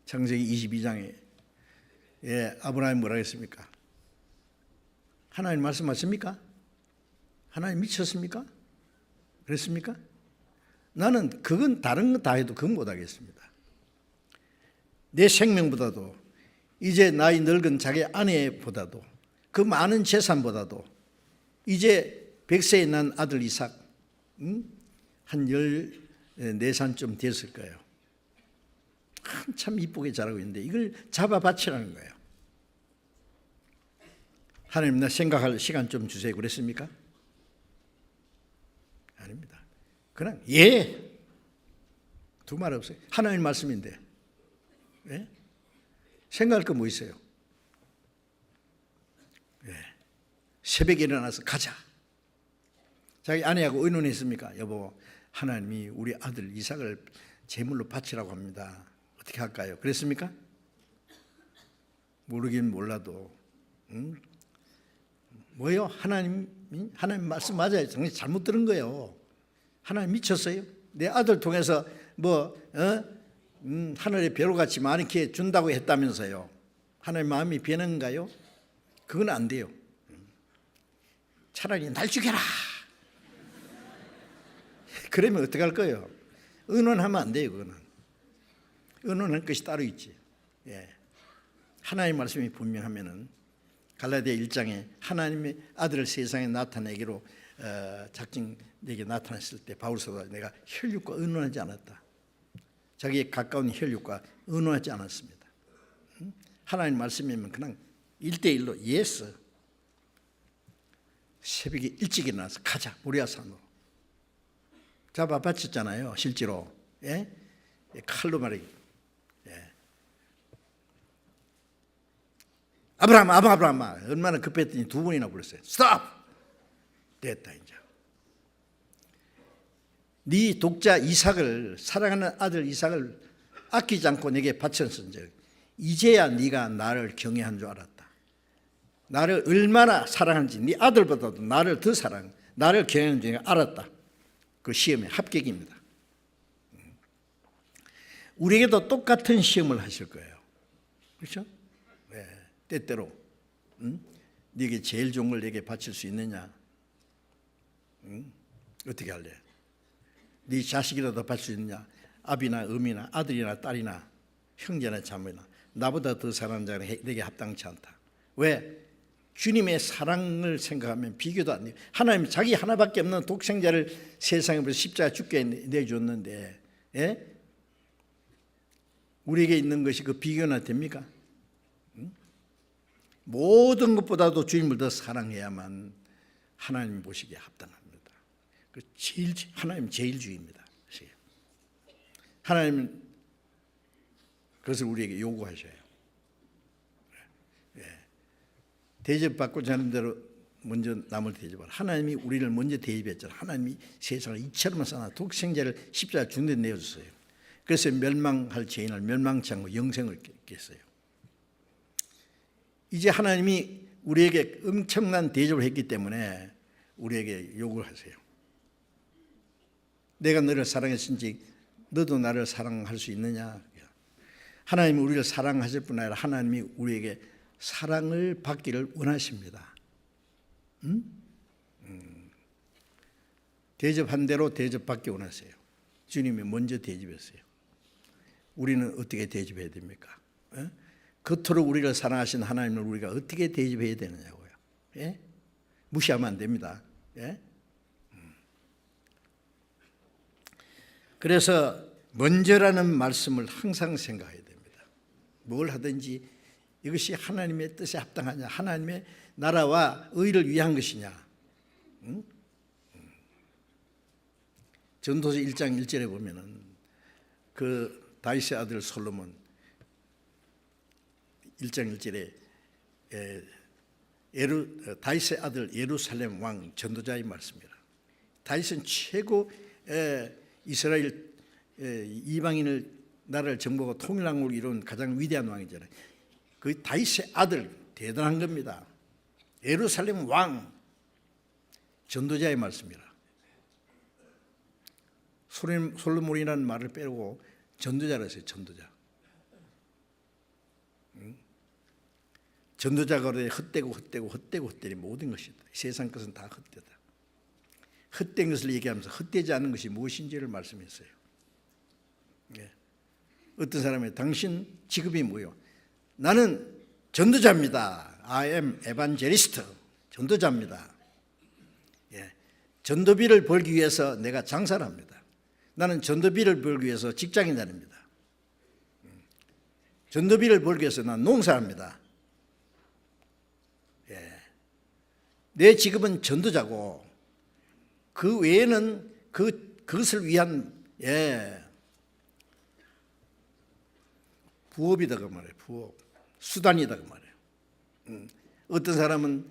창세기 22장에 아브라함이 뭐라 했습니까? 하나님 말씀하십니까? 하나님 미쳤습니까? 그랬습니까? 나는 그건 다른 거 다 해도 그건 못하겠습니다. 내 생명보다도, 이제 나이 늙은 자기 아내보다도, 그 많은 재산보다도, 이제 100세에 난 아들 이삭, 한 14살쯤 됐을 거예요. 한참 이쁘게 자라고 있는데 이걸 잡아 바치라는 거예요. 하나님, 나 생각할 시간 좀 주세요 그랬습니까? 아닙니다. 그냥 두 말 없어요. 하나님 말씀인데 생각할 거 뭐 있어요? 새벽에 일어나서 가자. 자기 아내하고 의논했습니까? 여보, 하나님이 우리 아들 이삭을 제물로 바치라고 합니다. 어떻게 할까요? 그랬습니까? 모르긴 몰라도 뭐요? 하나님 말씀 맞아요. 정말 잘못 들은 거예요. 하나님 미쳤어요? 내 아들 통해서 하늘의 벼룩같이 많게 준다고 했다면서요. 하나님 마음이 변한가요? 그건 안 돼요. 차라리 날 죽여라. 그러면 어떡할 거예요? 의논하면 안 돼요. 그거는 의논할 것이 따로 있지. 예. 하나님의 말씀이 분명하면은 갈라디아 1장에 하나님의 아들을 세상에 나타내기로 작정 내게 나타났을 때 바울 사도가 내가 혈육과 의논하지 않았다. 자기의 가까운 혈육과 의논하지 않았습니다. 하나님 말씀이면 그냥 1대1로 예스. 새벽에 일찍 일어나서 가자. 모리아산으로. 잡아 바쳤잖아요. 실제로. 예? 칼로 말이기. 예. 아브라함 얼마나 급했더니 2번이나 불렀어요. 스톱! 됐다 이제. 네 독자 이삭을, 사랑하는 아들 이삭을 아끼지 않고 내게 바쳤은즉 이제야 네가 나를 경외한 줄 알았다. 나를 얼마나 사랑하는지 네 아들보다도 나를 더 사랑, 나를 경외하는 줄 알았다. 그 시험의 합격입니다. 우리에게도 똑같은 시험을 하실 거예요. 그렇죠? 네, 때때로 네게 제일 좋은 걸 내게 바칠 수 있느냐? 어떻게 할래? 네 자식이라도 바칠 수 있느냐? 아비나 어미나 아들이나 딸이나 형제나 자매나 나보다 더 사랑하는 자는 내게 합당치 않다. 왜? 주님의 사랑을 생각하면 비교도 안 돼요. 하나님 자기 하나밖에 없는 독생자를 세상에 십자가 죽게 내줬는데, 예? 우리에게 있는 것이 그 비교나 됩니까? 모든 것보다도 주님을 더 사랑해야만 하나님 보시기에 합당합니다. 하나님 제일주의입니다. 하나님은 그것을 우리에게 요구하셔요. 대접받고자 하는 대로 먼저 남을 대접하라. 하나님이 우리를 먼저 대접했잖아요. 하나님이 세상을 이처럼 사나 독생자를 십자가 죽는 데 내어줬어요. 그래서 멸망할 죄인을 멸망치 않고 영생을 깼어요. 이제 하나님이 우리에게 엄청난 대접을 했기 때문에 우리에게 요구를 하세요. 내가 너를 사랑했은지 너도 나를 사랑할 수 있느냐? 하나님이 우리를 사랑하실 뿐 아니라 하나님이 우리에게 사랑을 받기를 원하십니다. 대접한 대로 대접받기 원하세요. 주님이 먼저 대접했어요. 우리는 어떻게 대접해야 됩니까? 겉으로 우리를 사랑하신 하나님을 우리가 어떻게 대접해야 되느냐고요. 예? 무시하면 안 됩니다. 예? 그래서 먼저라는 말씀을 항상 생각해야 됩니다. 뭘 하든지 이것이 하나님의 뜻에 합당하냐, 하나님의 나라와 의를 위한 것이냐. 전도서 1장 1절에 보면은 그 다윗의 아들 솔로몬 1장 1절에 다윗의 아들 예루살렘 왕 전도자의 말씀입니다. 다윗은 최고 이스라엘 이방인을 나라를 정복하고 통일왕국을 이룬 가장 위대한 왕이잖아요. 그 다윗의 아들 대단한 겁니다. 예루살렘 왕 전도자의 말씀이라. 솔로몬이라는 말을 빼고 전도자라 했어요. 전도자. 전도자가 그래 헛되고 모든 것이다. 세상 것은 다 헛되다. 헛된 것을 얘기하면서 헛되지 않은 것이 무엇인지를 말씀했어요. 예. 어떤 사람이 당신 직업이 뭐요? 나는 전도자입니다. I am evangelist. 전도자입니다. 예. 전도비를 벌기 위해서 내가 장사를 합니다. 나는 전도비를 벌기 위해서 직장인 다닙니다. 전도비를 벌기 위해서 난 농사합니다. 예. 내 직업은 전도자고 그 외에는 그것을 위한 부업이다 그 말이에요. 부업. 수단이다 그 말이에요. 어떤 사람은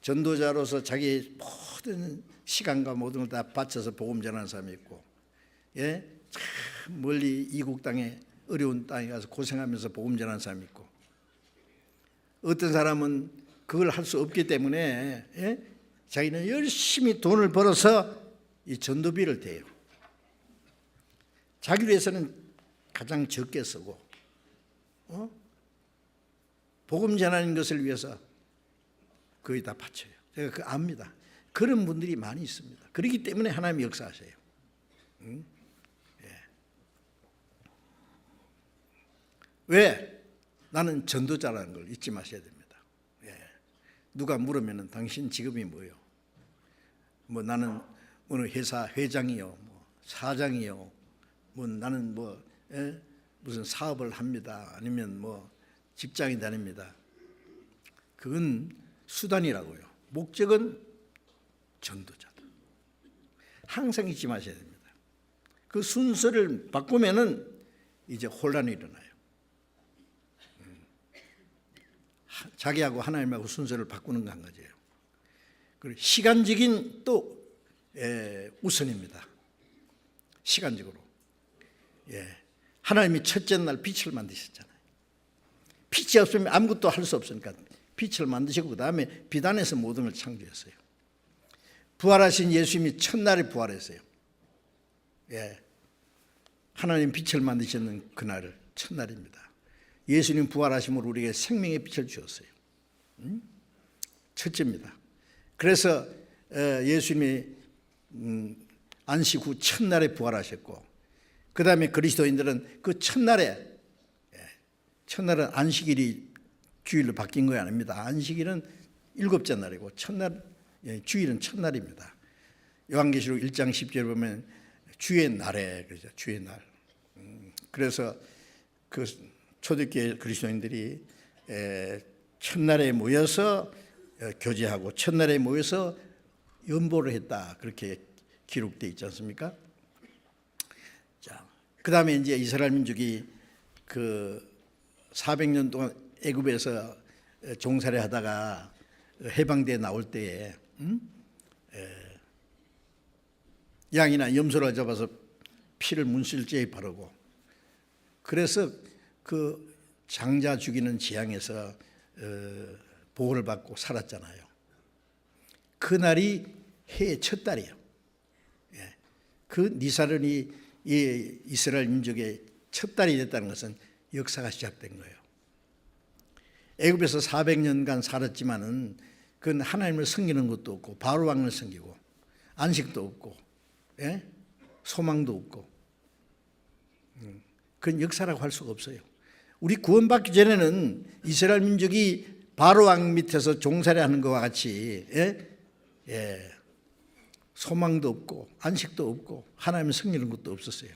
전도자로서 자기 모든 시간과 모든 걸 다 바쳐서 복음 전하는 사람이 있고, 예, 참 멀리 이국 땅에 어려운 땅에 가서 고생하면서 복음 전하는 사람이 있고, 어떤 사람은 그걸 할 수 없기 때문에, 예, 자기는 열심히 돈을 벌어서 이 전도비를 대요. 자기 위해서는 가장 적게 쓰고, 복음 전하는 것을 위해서 거의 다 바쳐요. 제가 그거 압니다. 그런 분들이 많이 있습니다. 그렇기 때문에 하나님이 역사하세요. 예. 왜? 나는 전도자라는 걸 잊지 마셔야 됩니다. 예. 누가 물으면 당신 직업이 뭐예요? 뭐 나는 어느 회사 회장이요, 뭐 사장이요, 뭐 나는 뭐 무슨 사업을 합니다. 아니면 뭐 직장에 다닙니다. 그건 수단이라고요. 목적은 전도자다. 항상 잊지 마셔야 됩니다. 그 순서를 바꾸면은 이제 혼란이 일어나요. 자기하고 하나님하고 순서를 바꾸는 거 한 가지예요. 그리고 시간적인 또 우선입니다. 시간적으로. 예. 하나님이 첫째 날 빛을 만드셨잖아요. 빛이 없으면 아무것도 할 수 없으니까 빛을 만드시고 그 다음에 빛 안에서 모든 걸 창조했어요. 부활하신 예수님이 첫날에 부활했어요. 예. 하나님 빛을 만드시는 그날을 첫날입니다. 예수님 부활하심으로 우리에게 생명의 빛을 주었어요. 첫째입니다. 그래서 예수님이 안식 후 첫날에 부활하셨고, 그 다음에 그리스도인들은 그 첫날에, 첫날은 안식일이 주일로 바뀐 거 아닙니다. 안식일은 일곱째 날이고 첫날, 주일은 첫날입니다. 요한계시록 1장 10절에 보면 주의 날에, 그러죠. 주의 날. 그래서 그 초대교회 그리스도인들이 첫날에 모여서 교제하고 첫날에 모여서 연보를 했다, 그렇게 기록되어 있지 않습니까? 자, 그 다음에 이제 이스라엘 민족이 그 400년 동안 애굽에서 종살이 하다가 해방되어 나올 때에 양이나 염소를 잡아서 피를 문실제에 바르고, 그래서 그 장자 죽이는 재앙에서 보호를 받고 살았잖아요. 그날이 해의 첫 달이에요. 그 니사른이 이 이스라엘 민족의 첫 달이 됐다는 것은 역사가 시작된 거예요. 애굽에서 400년간 살았지만은 그건 하나님을 섬기는 것도 없고 바로 왕을 섬기고 안식도 없고, 예? 소망도 없고, 그건 역사라고 할 수가 없어요. 우리 구원받기 전에는 이스라엘 민족이 바로 왕 밑에서 종살이하는 것과 같이, 소망도 없고 안식도 없고 하나님을 섬기는 것도 없었어요.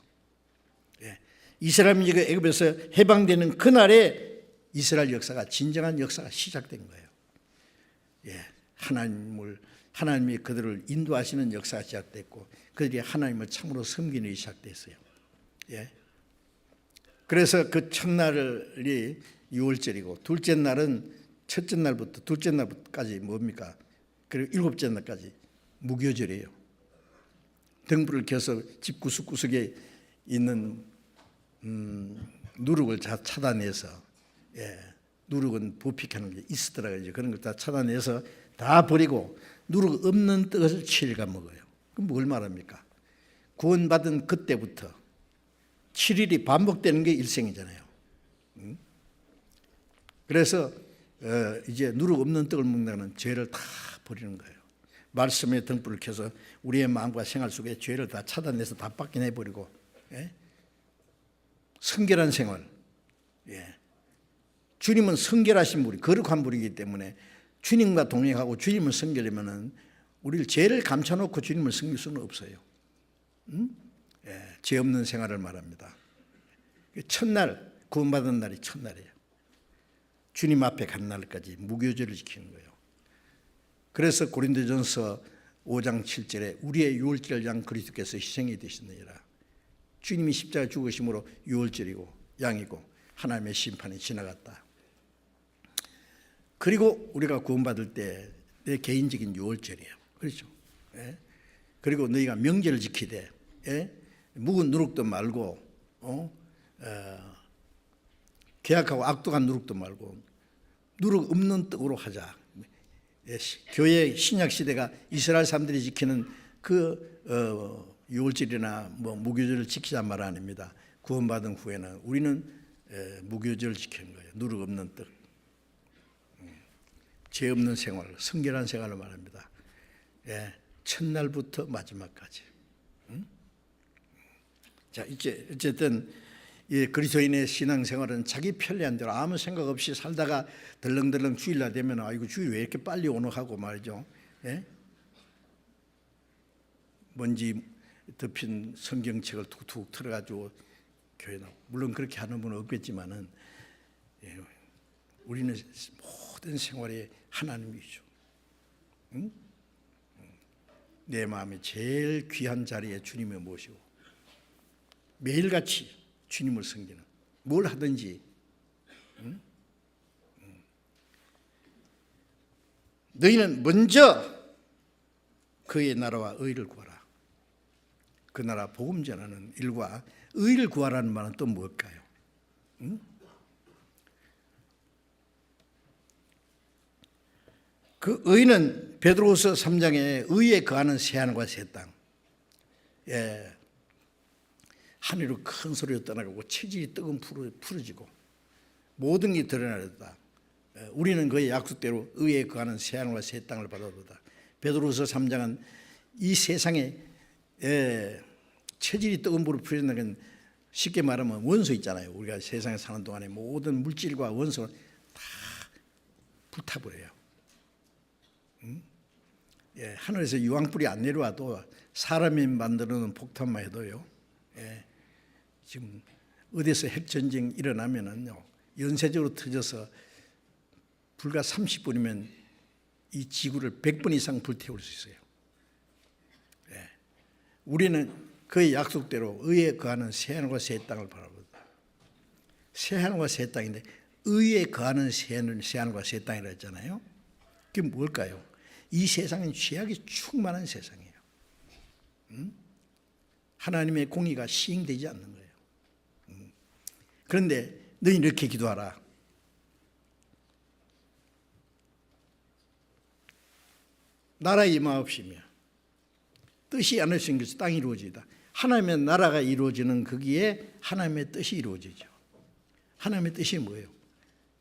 이스라엘 민족이 애굽에서 해방되는 그날에 이스라엘 역사가, 진정한 역사가 시작된 거예요. 하나님이 그들을 인도하시는 역사가 시작됐고 그들이 하나님을 참으로 섬기는 일이 시작됐어요. 그래서 그 첫날이 6월절이고 둘째 날은 첫째 날부터 둘째 날까지 뭡니까? 그리고 일곱째 날까지 무교절이에요. 등불을 켜서 집 구석구석에 있는 누룩을 다 차단해서, 누룩은 부픽하는 게 있었더라고요. 그런 걸 다 차단해서 다 버리고 누룩 없는 떡을 7일간 먹어요. 그럼 뭘 말합니까? 구원받은 그때부터 7일이 반복되는 게 일생이잖아요. 그래서 이제 누룩 없는 떡을 먹는다는 죄를 다 버리는 거예요. 말씀의 등불을 켜서 우리의 마음과 생활 속에 죄를 다 차단해서 다 빡겨내버리고, 성결한 생활. 주님은 성결하신 분이, 거룩한 분이기 때문에 주님과 동행하고 주님을 섬기려면 우리를 죄를 감춰놓고 주님을 섬길 수는 없어요. 죄 없는 생활을 말합니다. 첫날, 구원받은 날이 첫날이에요. 주님 앞에 간 날까지 무교절을 지키는 거예요. 그래서 고린도전서 5장 7절에 우리의 유월절 양 그리스도께서 희생이 되시느니라. 주님이 십자가 죽으심으로 유월절이고 양이고 하나님의 심판이 지나갔다. 그리고 우리가 구원받을 때 내 개인적인 유월절이에요. 그렇죠? 예? 그리고 너희가 명절을 지키되, 예? 묵은 누룩도 말고, 계약하고 악독한 누룩도 말고 누룩 없는 떡으로 하자. 예, 교회 신약 시대가 이스라엘 사람들이 지키는 그 유월절이나 뭐 무교절을 지키자 말 아닙니다. 구원받은 후에는 우리는 무교절을 지키는 거예요. 누룩 없는 떡, 죄 없는 생활, 성결한 생활을 말합니다. 예, 첫날부터 마지막까지. 자, 이제 어쨌든 이 그리스도인의 신앙생활은 자기 편리한 대로 아무 생각 없이 살다가 덜렁덜렁 주일날 되면 아이고 주일 왜 이렇게 빨리 오노 하고 말이죠. 예? 먼지 덮인 성경책을 툭툭 틀어가지고 교회 나오고, 물론 그렇게 하는 분은 없겠지만은, 예, 우리는 모든 생활에 하나님이죠. 응? 내 마음에 제일 귀한 자리에 주님을 모시고 매일같이 주님을 섬기는, 뭘 하든지, 응? 너희는 먼저 그의 나라와 의를 구하라. 그 나라 복음 전하는 일과 의를 구하라는 말은 또 뭘까요? 응? 그 의는 베드로후서 3장에 의에 거하는 새하늘과 새 땅. 예. 하늘로 큰 소리로 떠나가고 체질이 뜨거운 푸르지고 모든 게 드러나렸다. 우리는 그의 약속대로 의에 거하는 새하늘과 새 땅을 받아보다. 베드로후서 3장은 이 세상에 체질이 뜨거운 불을 풀어진다는 건 쉽게 말하면 원소 있잖아요. 우리가 세상에 사는 동안에 모든 물질과 원소가 다 불타버려요. 예, 하늘에서 유황불이 안 내려와도 사람이 만들어놓은 폭탄만 해도요, 예, 지금 어디서 핵전쟁 일어나면은요, 연쇄적으로 터져서 불과 30분이면 이 지구를 100번 이상 불태울 수 있어요. 예, 우리는 그의 약속대로 의에 거하는 새하늘과 새 땅을 바라보다. 새하늘과 새 땅인데 의에 거하는 새하늘과 새 땅이라 했잖아요. 그게 뭘까요? 이 세상은 죄악이 충만한 세상이에요. 하나님의 공의가 시행되지 않는 거예요. 그런데 너희 이렇게 기도하라. 나라에 임하옵시며 뜻이 하늘신 것이 땅이 이루어지다. 하나님의 나라가 이루어지는 거기에 하나님의 뜻이 이루어지죠. 하나님의 뜻이 뭐예요?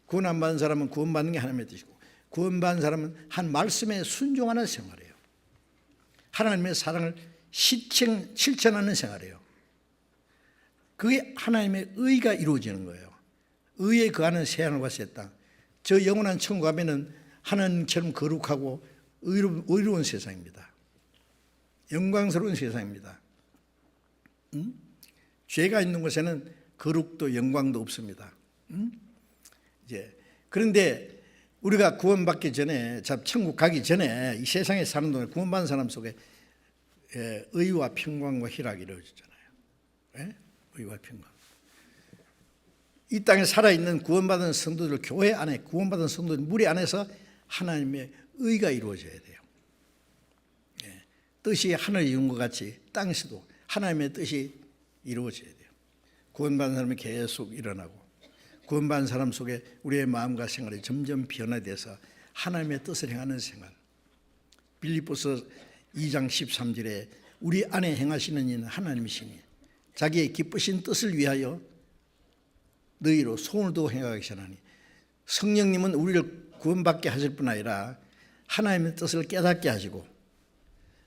구원 안 받은 사람은 구원받는 게 하나님의 뜻이고, 구원받은 사람은 한 말씀에 순종하는 생활이에요. 하나님의 사랑을 실천하는 생활이에요. 그게 하나님의 의가 이루어지는 거예요. 의에 거하는 새하늘과 새 땅. 저 영원한 천국 가면은 하나님처럼 거룩하고 의로운 세상입니다. 영광스러운 세상입니다. 죄가 있는 곳에는 거룩도 영광도 없습니다. 이제 그런데 우리가 구원받기 전에, 천국 가기 전에 이 세상에 사는 동안 구원받은 사람 속에 의와 평강과 희락이 이루어지잖아요. 예? 의와 평강. 이 땅에 살아있는 구원받은 성도들, 교회 안에 구원받은 성도들 무리 안에서 하나님의 의가 이루어져야 돼요. 예. 뜻이 하늘에 이룬 것 같이 땅에서도 하나님의 뜻이 이루어져야 돼요. 구원받은 사람이 계속 일어나고, 구원받은 사람 속에 우리의 마음과 생활이 점점 변화돼서 하나님의 뜻을 행하는 생활. 빌립보서 2장 13절에 우리 안에 행하시는 이는 하나님이시니 자기의 기쁘신 뜻을 위하여 너희로 손을 두고 행하기 시작하니, 성령님은 우리를 구원받게 하실 뿐 아니라 하나님의 뜻을 깨닫게 하시고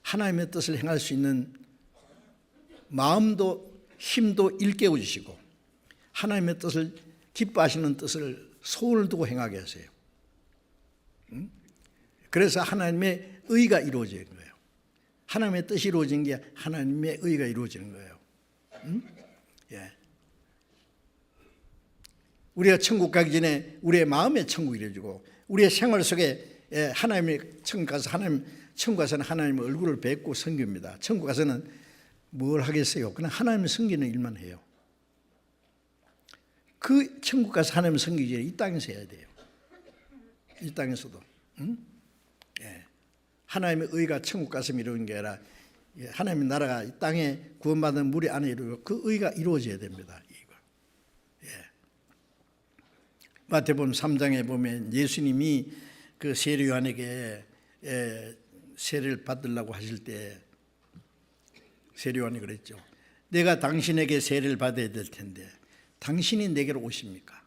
하나님의 뜻을 행할 수 있는 마음도 힘도 일깨워 주시고 하나님의 뜻을 기뻐하시는 뜻을 손을 두고 행하게 하세요. 그래서 하나님의 의가 이루어지는 거예요. 하나님의 뜻이 이루어진 게 하나님의 의가 이루어지는 거예요. 예. 우리가 천국 가기 전에 우리의 마음의 천국이 이루어지고 우리의 생활 속에 하나님의 천국 가서 천국 가서는 하나님의 얼굴을 뵙고 섬깁니다. 천국 가서는 뭘 하겠어요? 그냥 하나님을 섬기는 일만 해요. 그 천국 가서 하나님을 섬기기 전에 이 땅에서 해야 돼요. 이 땅에서도. 예. 하나님의 의가 천국 가슴 이루는 게 아니라 하나님의 나라가 이 땅에 구원받은 무리 안에 이루고 그 의가 이루어져야 됩니다. 마태복음 3장에 보면 예수님이 그 세례 요한에게 세례를 받으려고 하실 때 세례 요한이 그랬죠. 내가 당신에게 세례를 받아야 될 텐데 당신이 내게로 오십니까?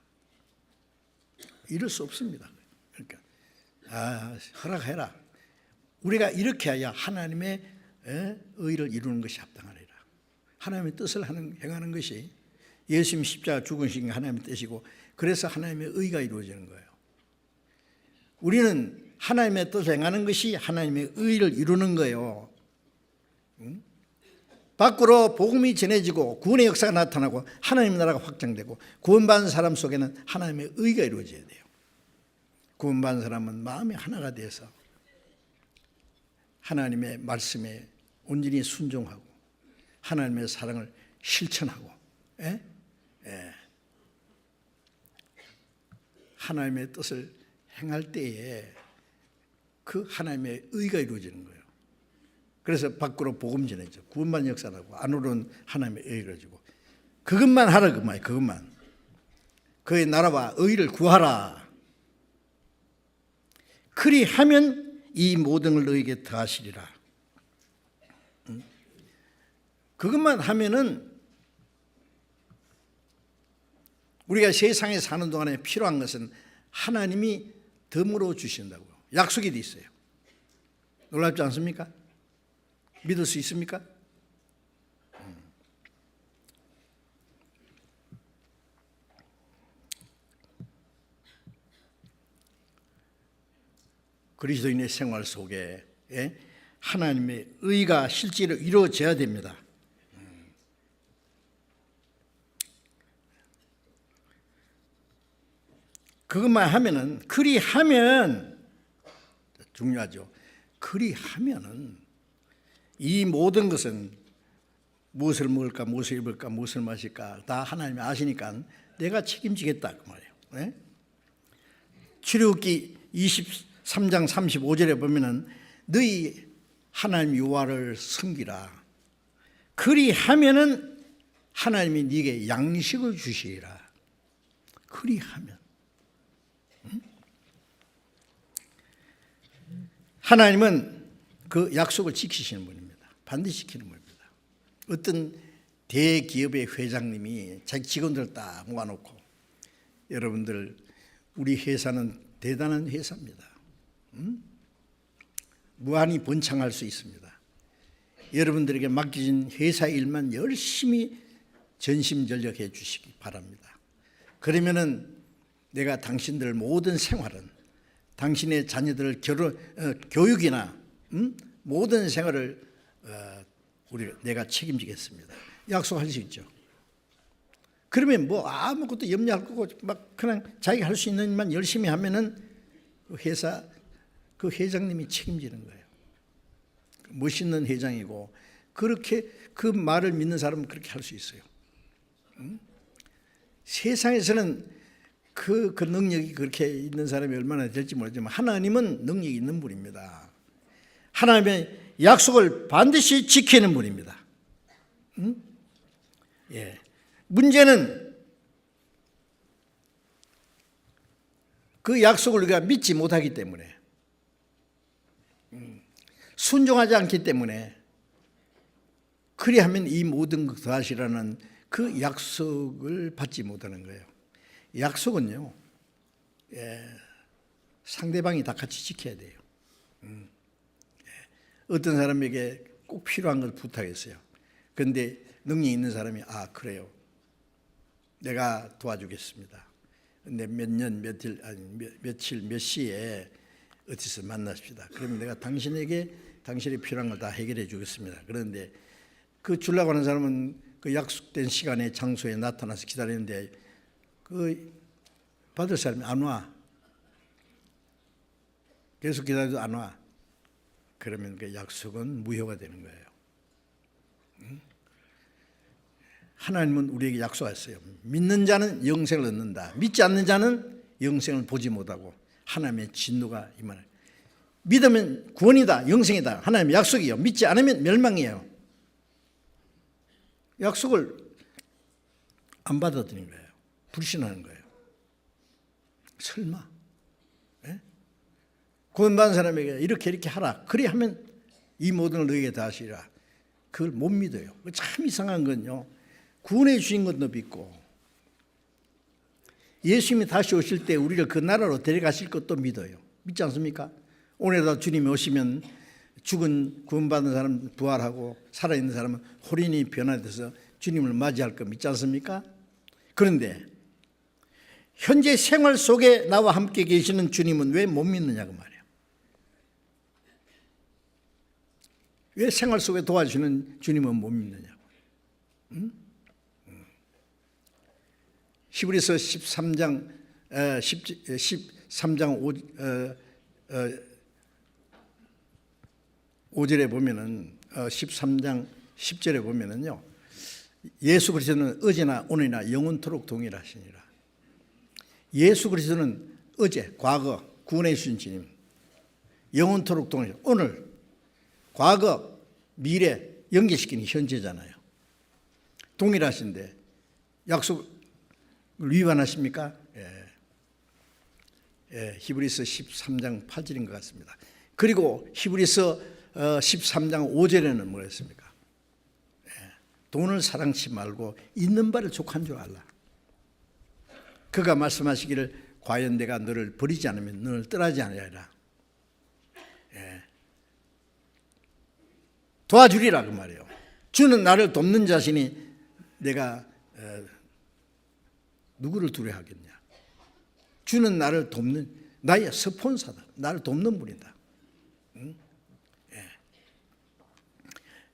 이럴 수 없습니다. 그러니까 허락해라. 우리가 이렇게 해야 하나님의 의를 이루는 것이 합당하리라. 하나님의 뜻을 행하는 것이 예수님 십자가 죽으신 게 하나님의 뜻이고 그래서 하나님의 의가 이루어지는 거예요. 우리는 하나님의 뜻을 행하는 것이 하나님의 의를 이루는 거예요. 밖으로 복음이 전해지고 구원의 역사가 나타나고 하나님의 나라가 확장되고 구원받은 사람 속에는 하나님의 의가 이루어져야 돼요. 구원받은 사람은 마음이 하나가 돼서 하나님의 말씀에 온전히 순종하고 하나님의 사랑을 실천하고 하나님의 뜻을 행할 때에 그 하나님의 의가 이루어지는 거예요. 그래서 밖으로 복음 전해져 구원받은 역사라고 안으로는 하나님의 의가 이루어지고 그것만 하라 그 말이에요. 그것만 그의 나라와 의를 구하라. 그리하면 이 모든 걸 너에게 더하시리라. 그것만 하면은 우리가 세상에 사는 동안에 필요한 것은 하나님이 덤으로 주신다고요. 약속이 돼 있어요. 놀랍지 않습니까? 믿을 수 있습니까? 그리스도인의 생활 속에 하나님의 의가 실제로 이루어져야 됩니다. 그것만 하면은 그리하면 중요하죠. 그리하면은 이 모든 것은 무엇을 먹을까, 무엇을 입을까, 무엇을 마실까 다 하나님이 아시니까 내가 책임지겠다 그 말이에요. 출애굽기 23장 35절에 보면은 너희 하나님 여호와를 섬기라. 그리하면은 하나님이 네게 양식을 주시리라. 그리하면 하나님은 그 약속을 지키시는 분입니다. 반드시 지키는 분입니다. 어떤 대기업의 회장님이 자기 직원들 딱 모아놓고 여러분들 우리 회사는 대단한 회사입니다. 무한히 번창할 수 있습니다. 여러분들에게 맡겨진 회사 일만 열심히 전심전력해 주시기 바랍니다. 그러면은 내가 당신들 모든 생활은 당신의 자녀들 교육이나 모든 생활을 내가 책임지겠습니다. 약속할 수 있죠. 그러면 뭐 아무것도 염려할 거고 막 그냥 자기가 할 수 있는 일만 열심히 하면은 그 회사 그 회장님이 책임지는 거예요. 멋있는 회장이고 그렇게 그 말을 믿는 사람은 그렇게 할 수 있어요. 세상에서는 그 능력이 그렇게 있는 사람이 얼마나 될지 모르지만 하나님은 능력이 있는 분입니다. 하나님의 약속을 반드시 지키는 분입니다. 문제는 그 약속을 우리가 믿지 못하기 때문에 순종하지 않기 때문에 그리하면 이 모든 것 더하시라는 그 약속을 받지 못하는 거예요. 약속은요, 상대방이 다 같이 지켜야 돼요. 어떤 사람에게 꼭 필요한 걸 부탁했어요. 그런데 능력이 있는 사람이 그래요. 내가 도와주겠습니다. 근데 몇 년, 며칠, 몇 시에 어디서 만나십시다. 그러면 내가 당신이 필요한 걸 다 해결해 주겠습니다. 그런데 그 주려고 하는 사람은 그 약속된 시간에 장소에 나타나서 기다리는데 그 받을 사람이 안 와. 계속 기다려도 안 와. 그러면 그 약속은 무효가 되는 거예요. 하나님은 우리에게 약속했어요. 믿는 자는 영생을 얻는다. 믿지 않는 자는 영생을 보지 못하고 하나님의 진노가 임하는. 믿으면 구원이다, 영생이다, 하나님의 약속이요. 믿지 않으면 멸망이에요. 약속을 안 받아들인 거예요. 불신하는 거예요. 설마 구원받은 사람에게 이렇게 하라, 그리 하면 이 모든 걸 너에게 다 하시리라. 그걸 못 믿어요. 참 이상한 건요, 구원해 주신 것도 믿고 예수님이 다시 오실 때 우리를 그 나라로 데려가실 것도 믿어요. 믿지 않습니까? 오늘도 주님이 오시면 죽은 구원받은 사람 부활하고 살아있는 사람은 호련히 변화돼서 주님을 맞이할 거 믿지 않습니까? 그런데 현재 생활 속에 나와 함께 계시는 주님은 왜 못 믿느냐고 말이에요. 왜 생활 속에 도와주시는 주님은 못 믿느냐고. 히브리서 13장 5절에 보면은 13장 10절에 보면은요, 예수 그리스도는 어제나 오늘이나 영원토록 동일하시니라. 예수 그리스도는 어제, 과거 구원해 주신 주님, 영원토록 동일하시. 오늘, 과거, 미래 연계시키는 현재잖아요. 동일하신데 약속을 위반하십니까? 히브리서 13장 8절인 것 같습니다. 그리고 히브리서 13장 5절에는 뭐라 했습니까? 돈을 사랑치 말고 있는 바를 족한 줄 알라. 그가 말씀하시기를 과연 내가 너를 버리지 않으면 너를 떠나지 아니하리라. 도와주리라 그 말이에요. 주는 나를 돕는 자신이 내가 누구를 두려워하겠냐. 주는 나를 돕는, 나의 스폰서다. 나를 돕는 분이다.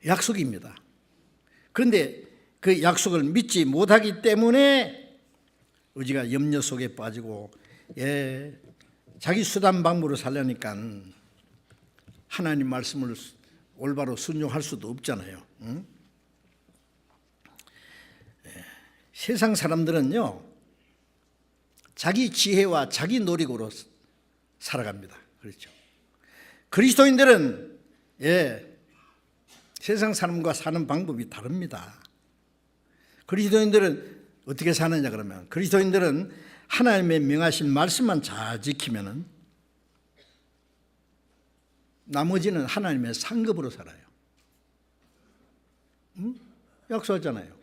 약속입니다. 그런데 그 약속을 믿지 못하기 때문에 우리가 염려 속에 빠지고 자기 수단 방법으로 살려니까 하나님 말씀을 올바로 순종할 수도 없잖아요. 세상 사람들은요, 자기 지혜와 자기 노력으로 살아갑니다. 그렇죠. 그리스도인들은 세상 사람과 사는 방법이 다릅니다. 그리스도인들은 어떻게 사느냐 그러면, 그리스도인들은 하나님의 명하신 말씀만 잘 지키면은 나머지는 하나님의 상급으로 살아요. 약속하잖아요.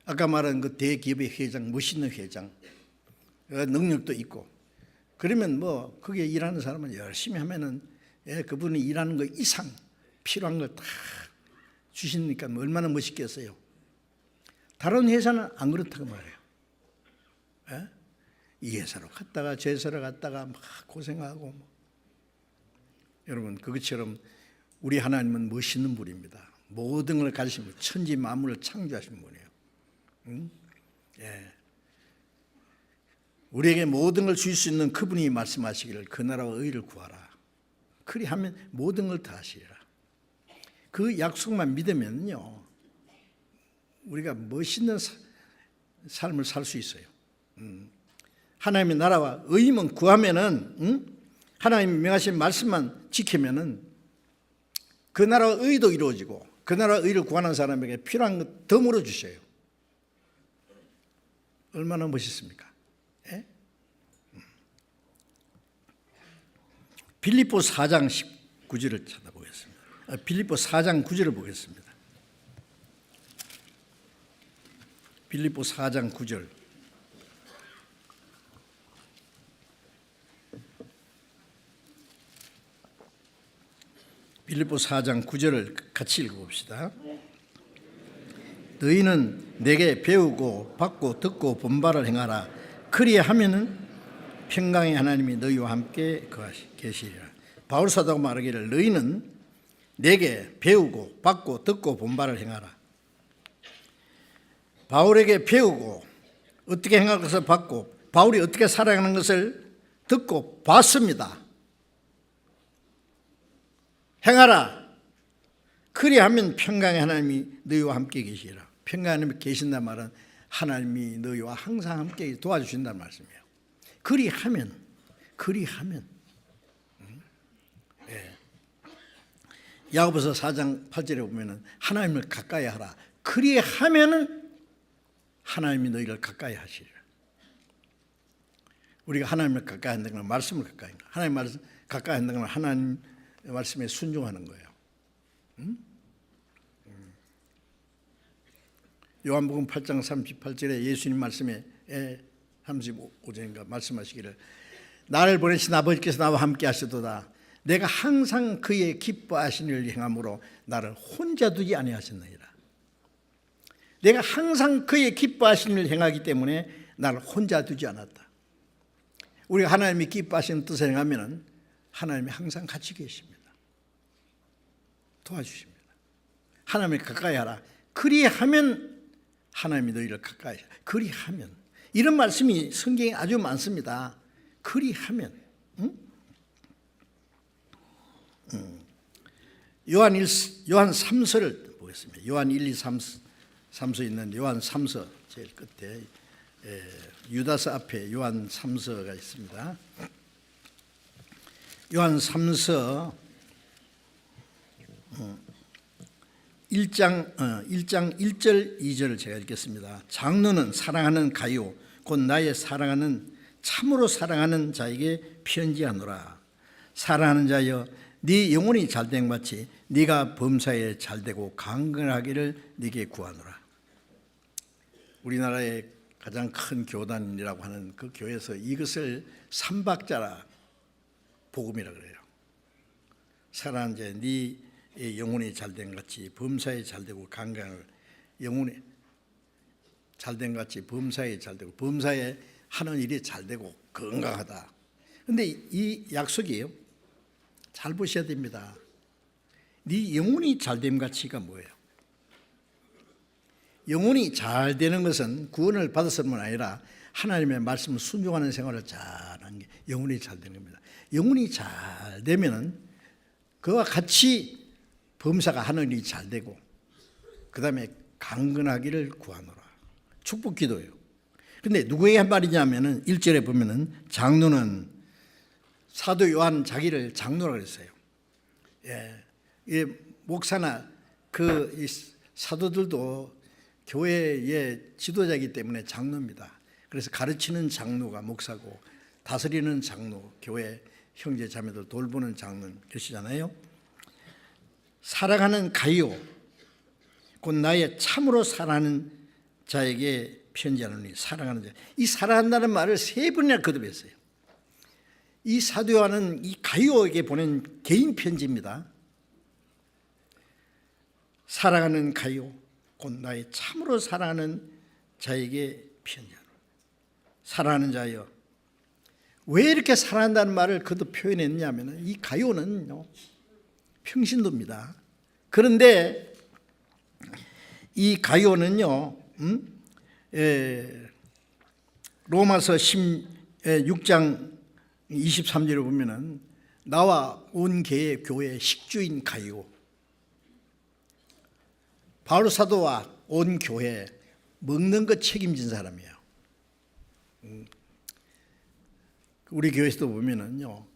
아까 말한 그 대기업의 회장, 멋있는 회장, 능력도 있고, 그러면 뭐 거기에 일하는 사람은 열심히 하면은 그분이 일하는 거 이상 필요한 걸 다 주시니까 뭐 얼마나 멋있겠어요. 다른 회사는 안 그렇다고 말해요. 이 회사로 갔다가 저 회사로 갔다가 막 고생하고. 여러분, 그것처럼 우리 하나님은 멋있는 분입니다. 모든 걸 가지신 분, 천지 만물을 창조하신 분이에요. 우리에게 모든 걸 줄 수 있는 그분이 말씀하시기를 그 나라와 의를 구하라. 그리하면 모든 걸 다 하시리라. 그 약속만 믿으면요, 우리가 멋있는 삶을 살 수 있어요. 하나님의 나라와 의만 구하면은, 하나님이 명하신 말씀만 지키면은 그 나라와 의도 이루어지고, 그 나라와 의를 구하는 사람에게 필요한 것 더 물어주셔요. 얼마나 멋있습니까? 빌립보 4장 19절을 찾아보겠습니다. 빌립보 4장 9절을 보겠습니다. 빌립보 4장 9절. 빌립보 4장 9절을 같이 읽어봅시다. 너희는 내게 배우고 받고 듣고 본바를 행하라. 그리하면은 평강의 하나님이 너희와 함께 계시리라. 바울 사도가 말하기를 너희는 내게 배우고 받고 듣고 본바를 행하라. 바울에게 배우고 어떻게 행할 것을 받고, 바울이 어떻게 살아가는 것을 듣고 봤습니다. 행하라. 그리하면 평강의 하나님이 너희와 함께 계시리라. 평강의 하나님이 계신다는 말은 하나님이 너희와 항상 함께 도와주신다는 말씀이에요. 그리하면 야고보서 4장 8절에 보면은 하나님을 가까이 하라. 그리하면은 하나님이 너희를 가까이 하시리라. 우리가 하나님을 가까이 한다는 건 말씀을 가까이 한다. 하나님 말씀 가까이 한다는 건 하나님 말씀에 순종하는 거예요. 요한복음 8장 38절에 예수님 말씀에 35절인가 말씀하시기를 나를 보내신 아버지께서 나와 함께 하시도다. 내가 항상 그의 기뻐하신 일을 행함으로 나를 혼자 두지 아니하셨느니라. 내가 항상 그의 기뻐하신 일을 행하기 때문에 나를 혼자 두지 않았다. 우리가 하나님이 기뻐하시는 뜻을 행하면 하나님이 항상 같이 계십니다. 도와주십니다. 하나님을 가까이 하라. 그리하면 하나님이 너희를 가까이 하라. 그리하면 이런 말씀이 성경에 아주 많습니다. 그리하면 요한 3서를 보겠습니다. 요한 1, 2, 3서 있는 요한 3서 제일 끝에 유다서 앞에 요한 3서가 있습니다. 요한 3서 1장 1절 2절을 제가 읽겠습니다. 장로는 사랑하는 가요 곧 나의 사랑하는 참으로 사랑하는 자에게 편지하노라. 사랑하는 자여 네 영혼이 잘된 같이 네가 범사에 잘되고 강건하기를 네게 구하노라. 우리나라의 가장 큰 교단이라고 하는 그 교회에서 이것을 삼박자라 복음이라고 그래요. 사랑하는 자여 네 영혼이 잘된 같이 범사에 잘되고 강건하기를 영혼이 잘된 같이 범사에 잘되고 범사에 하는 일이 잘되고 건강하다. 그런데 이 약속이에요. 잘 보셔야 됩니다. 네 영혼이 잘됨 가치가 뭐예요? 영혼이 잘 되는 것은 구원을 받았을 뿐 아니라 하나님의 말씀을 순종하는 생활을 잘하는 게 영혼이 잘 되는 겁니다. 영혼이 잘 되면은 그와 같이 범사가 하는 일이 잘 되고 그 다음에 강건하기를 구하노라. 축복 기도예요. 근데 누구에게 한 말이냐면은 1절에 보면은 장로는 사도 요한 자기를 장로라고 그랬어요. 예, 목사나 그 사도들도 교회의 지도자이기 때문에 장로입니다. 그래서 가르치는 장로가 목사고 다스리는 장로, 교회 형제 자매들 돌보는 장로 계시잖아요. 사랑하는 가요 곧 나의 참으로 사랑하는 자에게 편지하노니. 사랑하는 자, 이 사랑한다는 말을 3번이나 거듭했어요. 이 사도 요한은 이 가요에게 보낸 개인 편지입니다. 사랑하는 가요 곧 나의 참으로 사랑하는 자에게 편지하노니. 사랑하는 자여, 왜 이렇게 사랑한다는 말을 거듭 표현했냐면 이 가요는요 평신도입니다. 그런데 이 가요는요 로마서 6장 23절에 보면은 나와 온 교회의 식주인 가요, 바울 사도와 온 교회 먹는 것 책임진 사람이에요. 우리 교회에서도 보면은요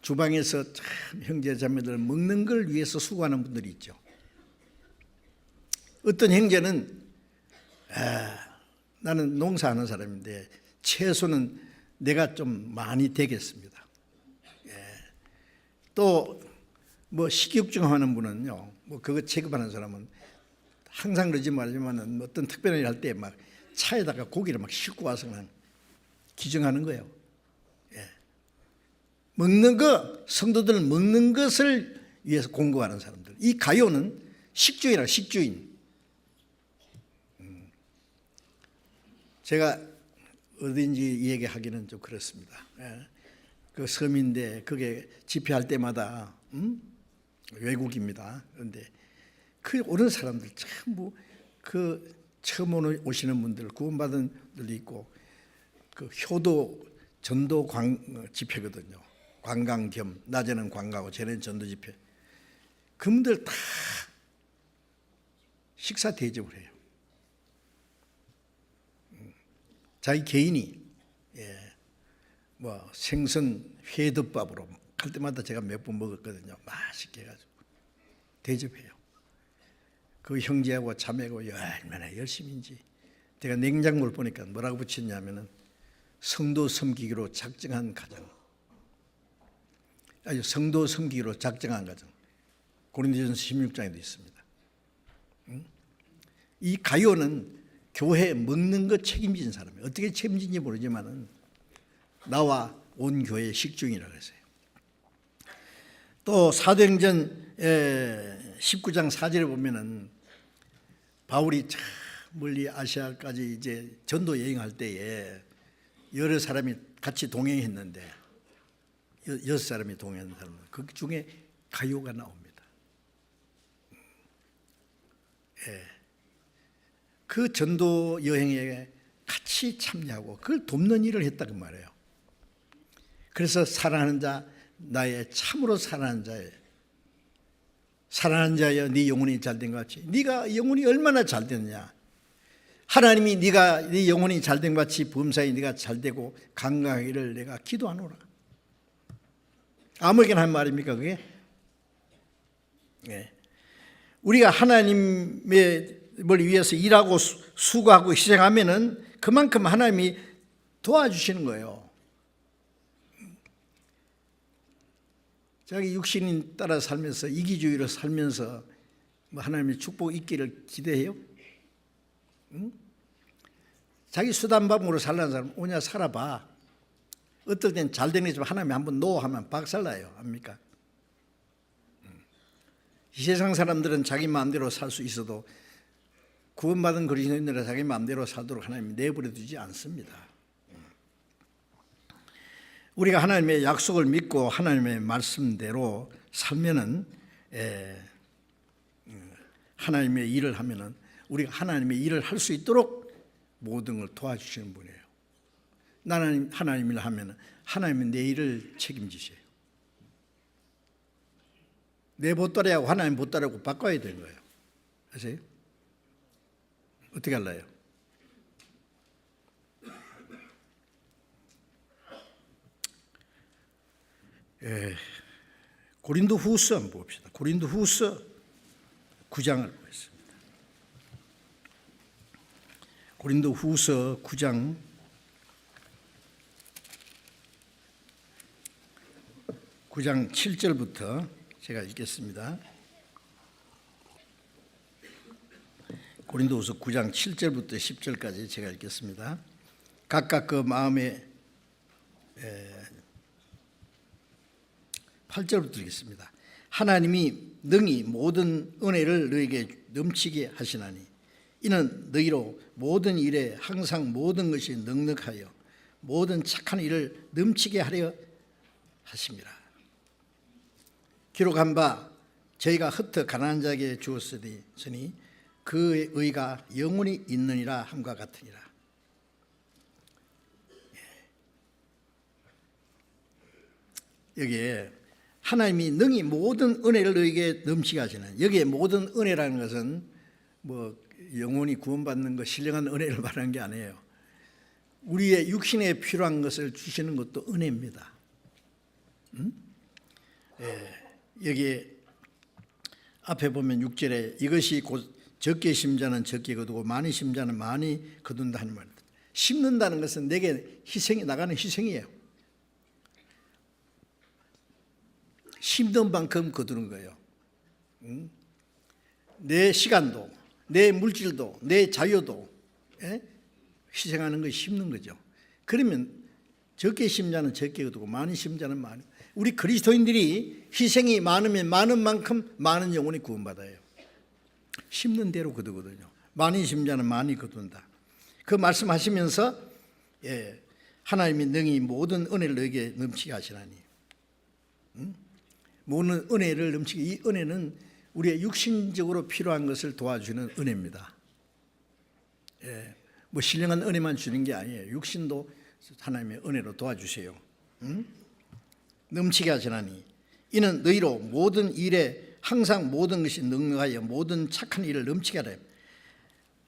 주방에서 참 형제 자매들 먹는 걸 위해서 수고하는 분들이 있죠. 어떤 형제는 나는 농사하는 사람인데 채소는 내가 좀 많이 되겠습니다. 또 뭐 식육증하는 분은요, 뭐 그거 체급하는 사람은 항상 그러지 말지만은 어떤 특별한 일 할 때 막 차에다가 고기를 막 싣고 와서 그냥 기증하는 거예요. 먹는 거, 성도들 먹는 것을 위해서 공급하는 사람들. 이 가요는 식주인이라 식주인. 제가 어딘지 얘기하기는 좀 그렇습니다. 그 섬인데 그게 집회할 때마다 외국입니다. 그런데 그 오는 사람들 참 그 처음 오시는 분들 구원받은 분들도 있고 그 효도 전도 집회거든요. 관광 겸 낮에는 관광하고 저녁에는 전도 집회. 그분들 다 식사 대접을 해요. 자기 개인이 뭐 생선 회덮밥으로 갈 때마다 제가 몇 번 먹었거든요. 맛있게 해가지고 대접해요. 그 형제하고 자매하고 얼마나 열심인지. 제가 냉장고를 보니까 뭐라고 붙였냐면은 성도 섬기기로 작정한 가정. 아주 성도 섬기기로 작정한 가정. 고린도전서 16장에도 있습니다. 이 가요는 교회 먹는 거 책임진 사람이에요. 어떻게 책임진지 모르지만은 나와 온 교회의 식중이라고 했어요. 또 사도행전 19장 4절에 보면은 바울이 참 멀리 아시아까지 이제 전도 여행할 때에 여러 사람이 같이 동행했는데 6사람이 동행한 사람, 그 중에 가요가 나옵니다. 그 전도 여행에 같이 참여하고 그걸 돕는 일을 했다고 말해요. 그래서 사랑하는 자, 나의 참으로 사랑하는 자예요. 사랑하는 자여, 네 영혼이 잘된 것 같이. 네가 영혼이 얼마나 잘됐느냐. 하나님이 네 영혼이 잘된 것 같이 범사에 네가 잘되고 건강하기를 내가 기도하노라. 아무에게나 한 말입니까 그게? 네. 우리가 하나님을 위해서 일하고 수고하고 희생하면은 그만큼 하나님이 도와주시는 거예요. 자기 육신인 따라 살면서 이기주의로 살면서 뭐 하나님의 축복 있기를 기대해요? 응? 자기 수단방으로 살라는 사람 오냐 살아봐. 어떨 땐 잘 되는 게 좀 하나님이 한번 노 하면 박살나요. 압니까? 이 세상 사람들은 자기 마음대로 살 수 있어도 구원받은 그리스도인들은 자기 마음대로 살도록 하나님이 내버려 두지 않습니다. 우리가 하나님의 약속을 믿고 하나님의 말씀대로 살면은 하나님의 일을 하면은 우리가 하나님의 일을 할 수 있도록 모든 걸 도와주시는 분이에요. 나는 하나님 일을 하면은 하나님은 내 일을 책임지셔요. 내 보따리하고 하나님 보따리하고 바꿔야 되는 거예요. 아세요? 어떻게 할래요? 고린도 후서 한번 봅시다. 고린도 후서 9장을 보겠습니다. 고린도 후서 9장 7절부터 제가 읽겠습니다. 고린도후서 9장 7절부터 10절까지 제가 읽겠습니다. 각각 그 마음에 8절부터 읽겠습니다. 하나님이 능히 모든 은혜를 너에게 넘치게 하시나니 이는 너희로 모든 일에 항상 모든 것이 넉넉하여 모든 착한 일을 넘치게 하려 하심이라. 기록한 바 저희가 흩어 가난한 자에게 주었으니 그의 의가 영원히 있느니라 함과 같으니라. 여기에 하나님이 능히 모든 은혜를 너에게 넘치게 하시는, 여기에 모든 은혜라는 것은 뭐 영원히 구원받는 것, 신령한 은혜를 말하는 게 아니에요. 우리의 육신에 필요한 것을 주시는 것도 은혜입니다. 여기 앞에 보면 6절에 이것이 곧 적게 심자는 적게 거두고 많이 심자는 많이 거둔다 하는 말입니다. 심는다는 것은 내게 희생이 나가는 희생이에요. 심는 만큼 거두는 거예요. 내 시간도, 내 물질도, 내 자유도 희생하는 거 심는 거죠. 그러면 적게 심자는 적게 거두고 많이 심자는 많이. 우리 그리스도인들이 희생이 많으면 많은 만큼 많은 영혼이 구원받아요. 심는 대로 거두거든요. 많이 심자는 많이 거둔다. 그 말씀하시면서 하나님이 능히 모든 은혜를 너에게 넘치게 하시나니, 모든 은혜를 넘치게, 이 은혜는 우리의 육신적으로 필요한 것을 도와주는 은혜입니다. 뭐 신령한 은혜만 주는 게 아니에요. 육신도 하나님의 은혜로 도와주세요. 넘치게 하시나니 이는 너희로 모든 일에 항상 모든 것이 넉넉하여 모든 착한 일을 넘치게 하라.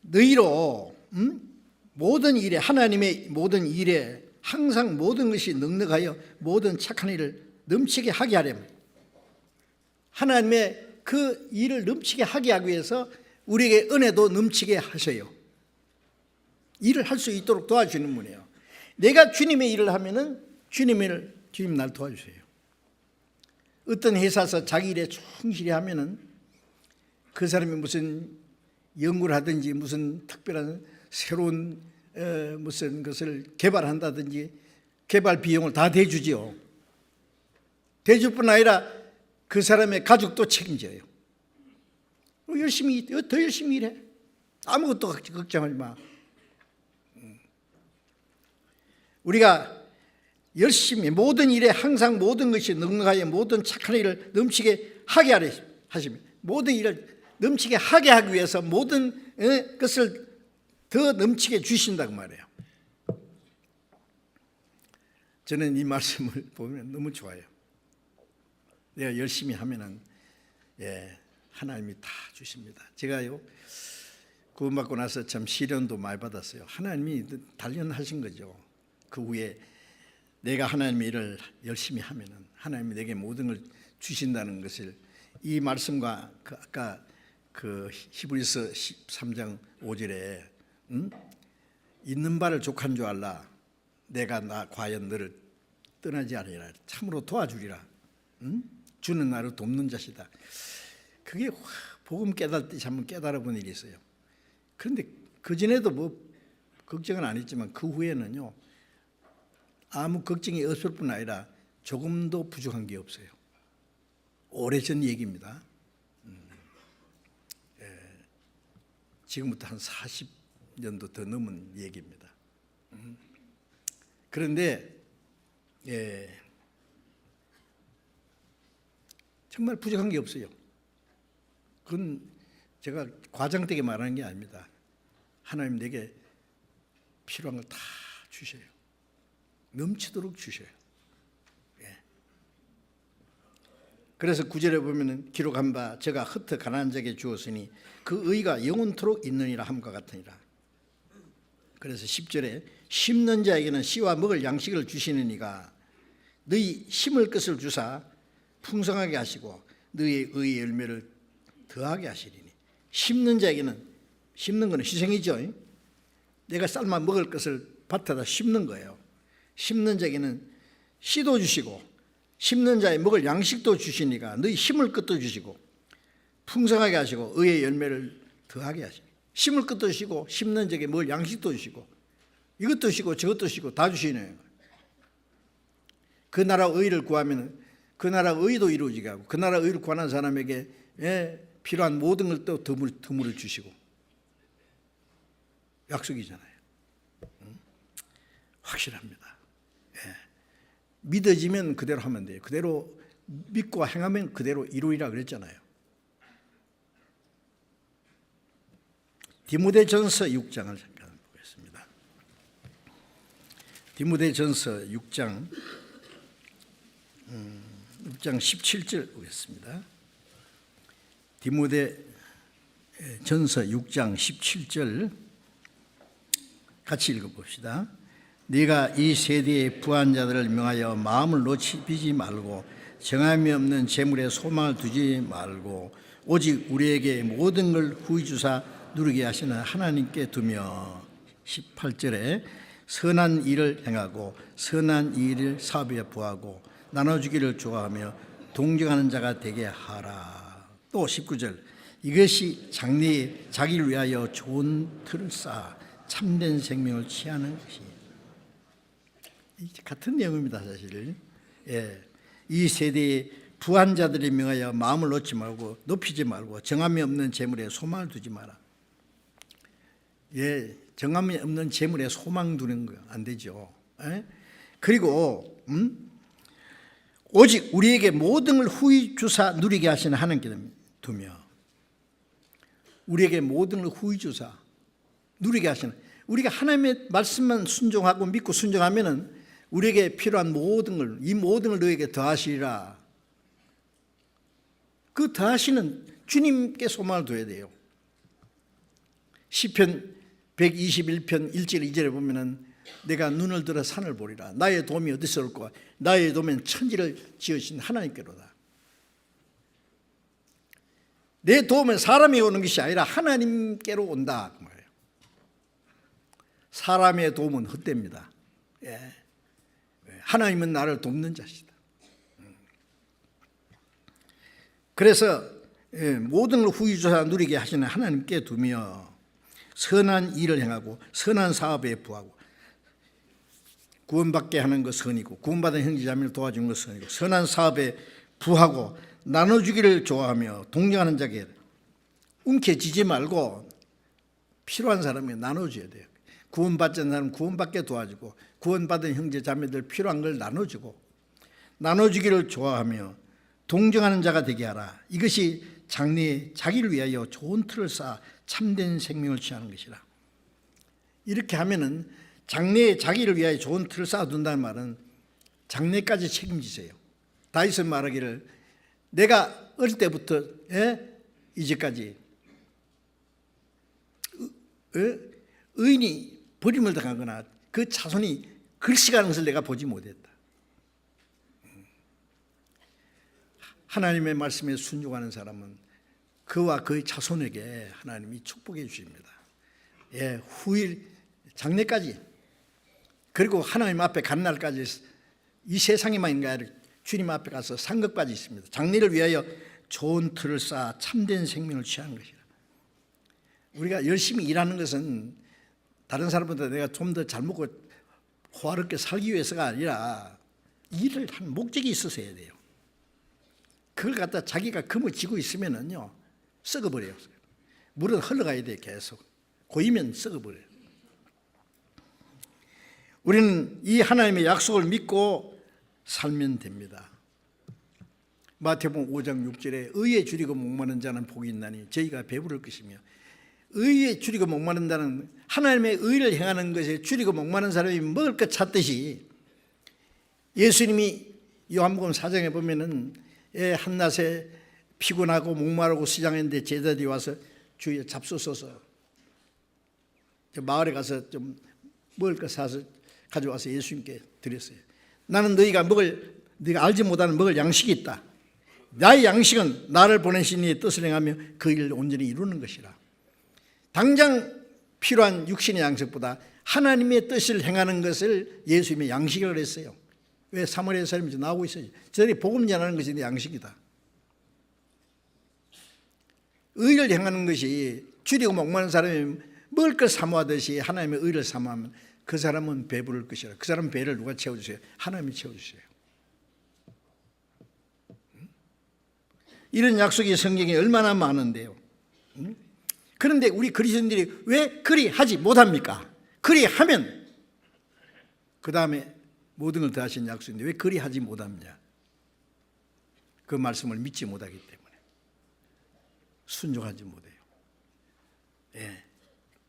너희로 모든 일에, 하나님의 모든 일에 항상 모든 것이 넉넉하여 모든 착한 일을 넘치게 하게 하렴. 하나님의 그 일을 넘치게 하게 하기 위해서 우리에게 은혜도 넘치게 하셔요. 일을 할 수 있도록 도와주는 분이에요. 내가 주님의 일을 하면은 주님 날 도와주세요. 어떤 회사에서 자기 일에 충실히 하면은 그 사람이 무슨 연구를 하든지 무슨 특별한 새로운 무슨 것을 개발한다든지 개발 비용을 다 대주지요. 대줄 뿐 아니라 그 사람의 가족도 책임져요. 더 열심히 일해. 아무것도 걱정하지 마. 우리가 열심히 모든 일에 항상 모든 것이 넉넉하여 모든 착한 일을 넘치게 하게 하시며 모든 일을 넘치게 하게 하기 위해서 모든 것을 더 넘치게 주신다고 말해요. 저는 이 말씀을 보면 너무 좋아요. 내가 열심히 하면은 하나님이 다 주십니다. 제가요 구원받고 나서 참 시련도 많이 받았어요. 하나님이 단련하신 거죠. 그 후에 내가 하나님의 일을 열심히 하면은 하나님이 내게 모든 걸 주신다는 것을 이 말씀과 아까 그 히브리서 13장 5절에 있는 바를 족한 줄 알라. 내가 과연 너를 떠나지 않으리라. 참으로 도와주리라. 주는 나를 돕는 자시다. 그게 복음 깨달을 때 한번 깨달아본 일이 있어요. 그런데 그전에도 뭐 걱정은 안 했지만 그 후에는요 아무 걱정이 없을 뿐 아니라 조금도 부족한 게 없어요. 오래전 얘기입니다. 지금부터 한 40년도 더 넘은 얘기입니다. 그런데 정말 부족한 게 없어요. 그건 제가 과장되게 말하는 게 아닙니다. 하나님 내게 필요한 걸 다 주셔요. 넘치도록 주셔요. 그래서 9절에 보면은 기록한 바 제가 흩어 가난한 자에게 주었으니 그 의가 영원토록 있느니라 함과 같으니라. 그래서 10절에 심는 자에게는 씨와 먹을 양식을 주시는 이가 너희 심을 것을 주사 풍성하게 하시고 너희 의의 열매를 더하게 하시리니. 심는 자에게는, 심는 것은 희생이죠. 내가 삶아 먹을 것을 밭에다 심는 거예요. 심는 자에게는 씨도 주시고 심는 자에 먹을 양식도 주시니까 너희 심을 것도 주시고 풍성하게 하시고 의의 열매를 더하게 하시니. 심을 것도 주시고 심는 자에게 먹을 양식도 주시고 이것도 주시고 저것도 주시고 다 주시네요. 그 나라 의를 구하면 그 나라 의도 이루어지게 하고 그 나라 의를 구하는 사람에게 필요한 모든 걸 또 덤으로 주시고 약속이잖아요. 확실합니다. 믿어지면 그대로 하면 돼요. 그대로 믿고 행하면 그대로 이루리라 그랬잖아요. 디모데전서 6장을 잠깐 보겠습니다. 디모데전서 6장 17절 보겠습니다. 디모데전서 6장 17절 같이 읽어봅시다. 네가 이 세대의 부한 자들을 명하여 마음을 놓치지 말고 정함이 없는 재물에 소망을 두지 말고 오직 우리에게 모든 걸 후히 주사 누리게 하시는 하나님께 두며 18절에 선한 일을 행하고 선한 일을 사업에 부하고 나눠주기를 좋아하며 동정하는 자가 되게 하라. 또 19절 이것이 장래에 자기를 위하여 좋은 틀을 쌓아 참된 생명을 취하는 것이 같은 내용입니다. 사실 이 세대의 부한 자들을 명하여 마음을 놓지 말고 높이지 말고 정함이 없는 재물에 소망을 두지 마라. 정함이 없는 재물에 소망 두는 거 안 되죠. 그리고 오직 우리에게 모든 걸 후히 주사 누리게 하시는 하나님께 두며 우리에게 모든 걸 후히 주사 누리게 하시는 우리가 하나님의 말씀만 순종하고 믿고 순종하면은 우리에게 필요한 모든 걸 이 모든 걸 너에게 더하시리라. 그 더하시는 주님께 소망을 둬야 돼요. 시편 121편 1절 2절에 보면은 내가 눈을 들어 산을 보리라. 나의 도움이 어디서 올까? 나의 도움은 천지를 지으신 하나님께로다. 내 도움은 사람이 오는 것이 아니라 하나님께로 온다 그 말이에요. 사람의 도움은 헛됩니다. 예. 하나님은 나를 돕는 자시다. 그래서 모든 걸 후유조사 누리게 하시는 하나님께 두며 선한 일을 행하고 선한 사업에 부하고, 구원받게 하는 것 선이고 구원받은 형제자매를 도와주는 것 선이고, 선한 사업에 부하고 나눠주기를 좋아하며 동정하는 자에게 움켜쥐지 말고 필요한 사람에게 나눠줘야 돼요. 구원받은 사람 구원받게 도와주고 구원받은 형제자매들 필요한 걸 나눠주고 나눠주기를 좋아하며 동정하는 자가 되게 하라. 이것이 장래에 자기를 위하여 좋은 틀을 쌓아 참된 생명을 취하는 것이라. 이렇게 하면은 장래에 자기를 위하여 좋은 틀을 쌓아둔다는 말은 장래까지 책임지세요. 다윗은 말하기를 내가 어릴 때부터 이제까지 의인이 버림을 당하거나 그 자손이 글씨가는 것을 내가 보지 못했다. 하나님의 말씀에 순종하는 사람은 그와 그의 자손에게 하나님이 축복해 주십니다. 후일 장래까지, 그리고 하나님 앞에 간 날까지 이 세상에만 있는 게 아니라 주님 앞에 가서 상급까지 있습니다. 장래를 위하여 좋은 틀을 쌓아 참된 생명을 취하는 것이라. 우리가 열심히 일하는 것은 다른 사람보다 내가 좀 더 잘 먹고 호화롭게 살기 위해서가 아니라 일을 한 목적이 있어서 해야 돼요. 그걸 갖다 자기가 금을 쥐고 있으면은요 썩어버려요. 물은 흘러가야 돼요. 계속 고이면 썩어버려요. 우리는 이 하나님의 약속을 믿고 살면 됩니다. 마태복음 5장 6절에 의에 줄이고 목마른 자는 복이 있나니 저희가 배부를 것이며, 의에 줄이고 목마른 자는 하나님의 의를 행하는 것에 줄이고 목마른 사람이 먹을 것 찾듯이, 예수님이 요한복음 4장에 보면은 한낮에 피곤하고 목마르고 시장했는데 제자들이 와서 주여 잡수소서, 마을에 가서 좀 먹을 것 사서 가져와서 예수님께 드렸어요. 나는 너희가 알지 못하는 먹을 양식이 있다. 나의 양식은 나를 보내신 이의 뜻을 행하며 그 일을 온전히 이루는 것이라. 당장 필요한 육신의 양식보다 하나님의 뜻을 행하는 것을 예수님의 양식이라고 했어요. 왜? 사마리아 사람이 나오고 있어요. 저들이 복음 전하는 것이 내 양식이다. 의를 행하는 것이 줄이고 목마른 사람이 먹을 걸 사모하듯이 하나님의 의를 사모하면 그 사람은 배부를 것이라. 그 사람 배를 누가 채워주세요? 하나님이 채워주세요. 이런 약속이 성경에 얼마나 많은데요. 그런데 우리 그리스도인들이 왜 그리 하지 못합니까? 그리 하면 그 다음에 모든 걸 더하신 약속인데 왜 그리 하지 못합냐? 그 말씀을 믿지 못하기 때문에 순종하지 못해요.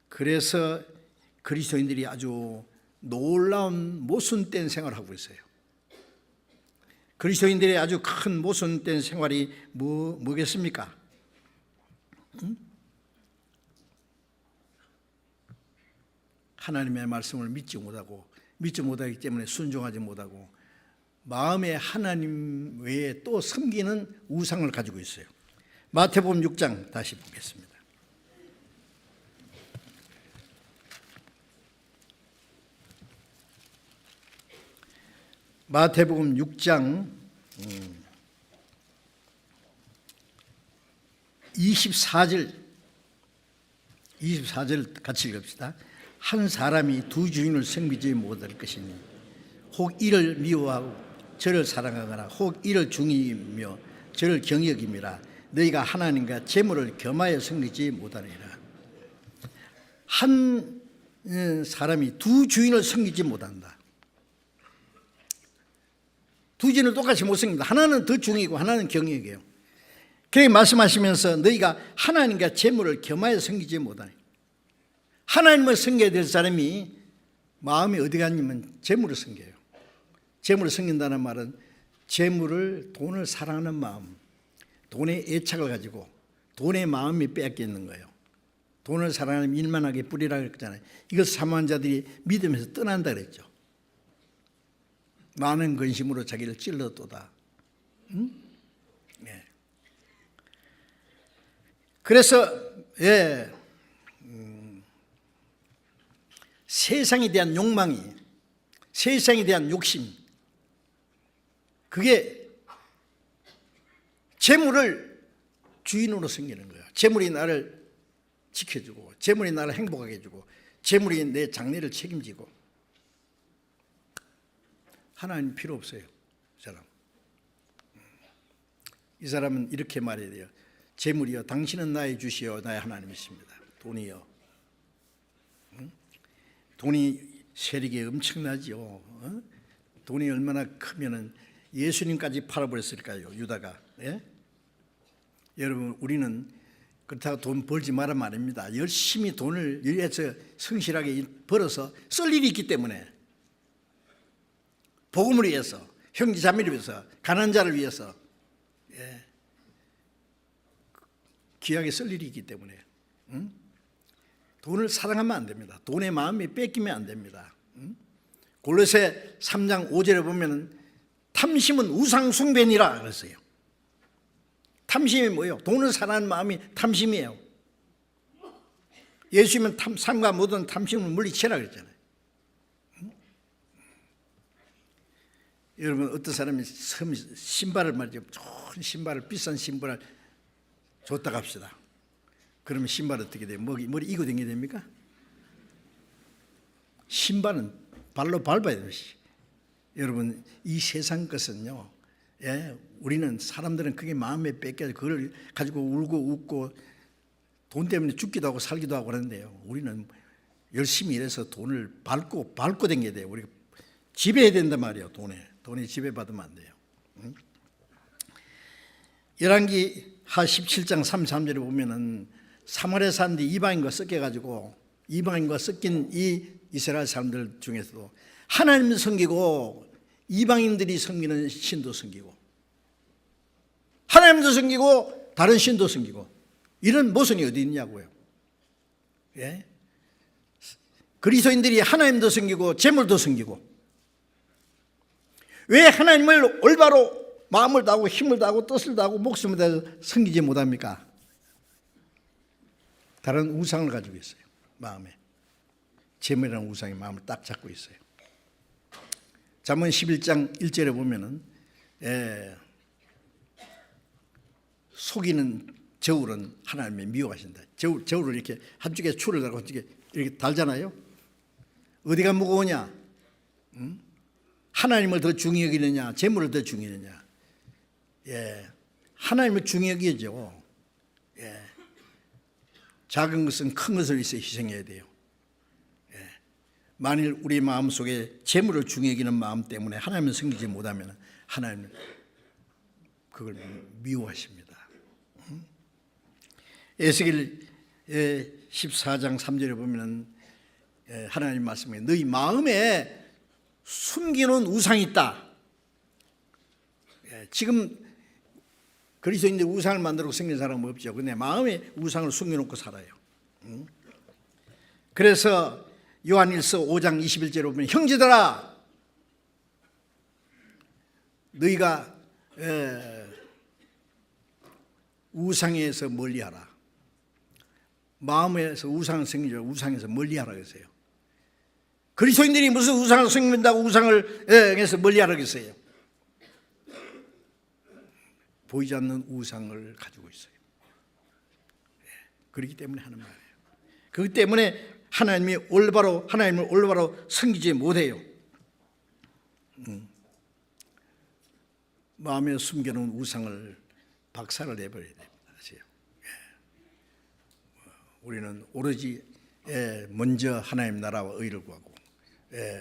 그래서 그리스도인들이 아주 놀라운 모순된 생활을 하고 있어요. 그리스도인들의 아주 큰 모순된 생활이 뭐겠습니까? 하나님의 말씀을 믿지 못하기 때문에 순종하지 못하고 마음에 하나님 외에 또 섬기는 우상을 가지고 있어요. 마태복음 6장 다시 보겠습니다. 마태복음 6장 24절 같이 읽읍시다. 한 사람이 두 주인을 섬기지 못할 것이니 혹 이를 미워하고 저를 사랑하거나 혹 이를 중히 여기며 저를 경히 여김이라. 너희가 하나님과 재물을 겸하여 섬기지 못하리라. 한 사람이 두 주인을 섬기지 못한다. 두 주인을 똑같이 못 섬깁니다. 하나는 더 중이고 하나는 경이에요. 그렇게 말씀하시면서 너희가 하나님과 재물을 겸하여 섬기지 못하니, 하나님을 섬겨야 될 사람이 마음이 어디 갔냐면 재물을 섬겨요. 재물을 섬긴다는 말은 재물을, 돈을 사랑하는 마음, 돈에 애착을 가지고 돈의 마음이 빼앗겨 있는 거예요. 돈을 사랑하는 일만하게 뿌리라 그랬잖아요. 이것을 사모한 자들이 믿음에서 떠난다 그랬죠. 많은 근심으로 자기를 찔러도다. 그래서 세상에 대한 욕망이, 세상에 대한 욕심, 그게 재물을 주인으로 섬기는 거야. 재물이 나를 지켜주고, 재물이 나를 행복하게 해주고, 재물이 내 장래를 책임지고. 하나님 필요 없어요. 이 사람은 이렇게 말해야 돼요. 재물이여, 당신은 나의 주시여 나의 하나님이십니다. 돈이요, 돈이 세력이 엄청나죠. 돈이 얼마나 크면은 예수님까지 팔아버렸을까요, 유다가? 예? 여러분, 우리는 그렇다고 돈 벌지 말란 말입니다. 열심히 돈을 위해서 성실하게 벌어서 쓸 일이 있기 때문에, 복음을 위해서, 형제 자매를 위해서, 가난한 자를 위해서, 귀하게 쓸 일이 있기 때문에 돈을 사랑하면 안 됩니다. 돈의 마음이 뺏기면 안 됩니다. 골로새 3장 5절에 보면 탐심은 우상 숭배니라 그랬어요. 탐심이 뭐예요? 돈을 사랑하는 마음이 탐심이에요. 예수님은 삶과 모든 탐심을 물리치라 그랬잖아요. 여러분, 어떤 사람이 신발을 말이죠, 좋은 신발을, 비싼 신발을 줬다 갑시다. 그러면 신발 어떻게 돼요? 머리 이고 다니게 됩니까? 신발은 발로 밟아야 돼요. 여러분, 이 세상 것은요, 우리는, 사람들은 그게 마음에 뺏겨서 그걸 가지고 울고 웃고 돈 때문에 죽기도 하고 살기도 하고 그러는데요, 우리는 열심히 일해서 돈을 밟고 다녀야 돼요. 우리가 지배해야 된단 말이에요. 돈에 지배받으면 안 돼요. 열왕기 하 17장 33절에 보면은 사마리아 사람들이 이방인과 섞여가지고, 이방인과 섞인 이 이스라엘 사람들 중에서도 하나님을 섬기고 이방인들이 섬기는 신도 섬기고, 하나님도 섬기고 다른 신도 섬기고, 이런 모순이 어디 있냐고요. 그리스도인들이 하나님도 섬기고 재물도 섬기고, 왜 하나님을 올바로 마음을 다하고 힘을 다하고 뜻을 다하고 목숨을 다해서 섬기지 못합니까? 다른 우상을 가지고 있어요. 마음에 재물이라는 우상이 마음을 딱 잡고 있어요. 잠언 11장 1절에 보면은 속이는 저울은 하나님의 미워하신다. 저울을 이렇게 한쪽에 줄을 달고 한쪽에 이렇게 달잖아요. 어디가 무거우냐? 하나님을 더 중요히 여기느냐, 재물을 더 중요히 여기느냐? 하나님을 중요히 여기죠. 작은 것은 큰 것을 위해서 희생해야 돼요. 만일 우리 마음속에 재물을 중요히 여기는 마음 때문에 하나님을 섬기지 못하면 하나님은 그걸 미워하십니다. 에스겔 14장 3절에 보면 하나님 말씀에 너희 마음에 숨기는 우상이 있다. 지금 그리스도인들 우상을 만들고 생긴 사람은 없죠. 근데 마음에 우상을 숨겨놓고 살아요. 그래서 요한일서 5장 21절에 보면 형제들아, 너희가 우상에서 멀리하라. 마음에서 우상을 섬기지 말고 우상에서 멀리하라 그랬어요. 그리스도인들이 무슨 우상을 섬긴다고 우상을 해서 멀리하라 그랬어요. 보이지 않는 우상을 가지고 있어요. 그렇기 때문에 하는 말이에요. 그렇기 때문에 하나님을 올바로 섬기지 못해요. 마음에 숨겨놓은 우상을 박살을 내버려야 됩니다. 우리는 오로지 먼저 하나님 나라와 의를 구하고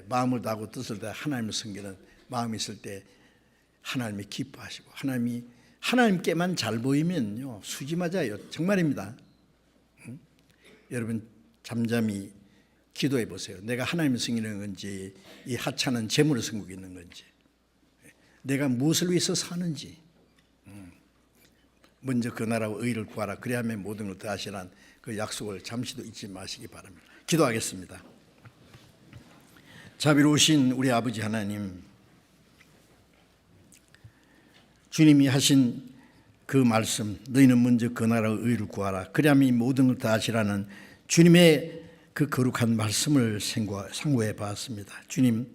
마음을 다하고 뜻을 다해 하나님을 섬기는 마음이 있을 때 하나님이 기뻐하시고, 하나님께만 잘 보이면요 수지 맞아요. 정말입니다. 여러분, 잠잠히 기도해 보세요. 내가 하나님을 섬기는 건지, 이 하찮은 재물을 섬기고 있는 건지, 내가 무엇을 위해서 사는지. 먼저 그 나라와 의를 구하라. 그래야만 모든 걸 더하시라는 그 약속을 잠시도 잊지 마시기 바랍니다. 기도하겠습니다. 자비로우신 우리 아버지 하나님, 주님이 하신 그 말씀, 너희는 먼저 그 나라의 의를 구하라 그리하면 이 모든 걸 다 하시라는 주님의 그 거룩한 말씀을 상고해 봤습니다. 주님,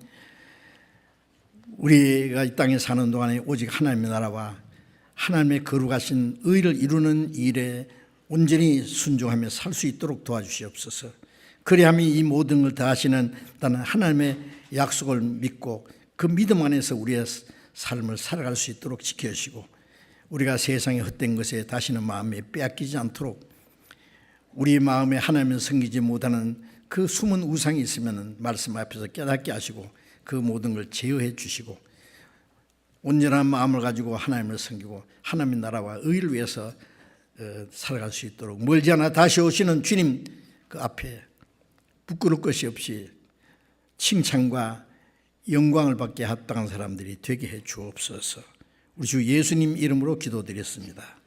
우리가 이 땅에 사는 동안에 오직 하나님의 나라와 하나님의 거룩하신 의를 이루는 일에 온전히 순종하며 살 수 있도록 도와주시옵소서. 그리하면 이 모든 걸 다 하시는 나는 하나님의 약속을 믿고 그 믿음 안에서 우리의 삶을 살아갈 수 있도록 지켜주시고, 우리가 세상의 헛된 것에 다시는 마음에 빼앗기지 않도록, 우리 마음에 하나님을 섬기지 못하는 그 숨은 우상이 있으면 말씀 앞에서 깨닫게 하시고 그 모든 걸 제어해 주시고, 온전한 마음을 가지고 하나님을 섬기고 하나님의 나라와 의를 위해서 살아갈 수 있도록 멀지 않아 다시 오시는 주님 그 앞에 부끄러울 것이 없이 칭찬과 영광을 받게 합당한 사람들이 되게 해 주옵소서. 우리 주 예수님 이름으로 기도드렸습니다.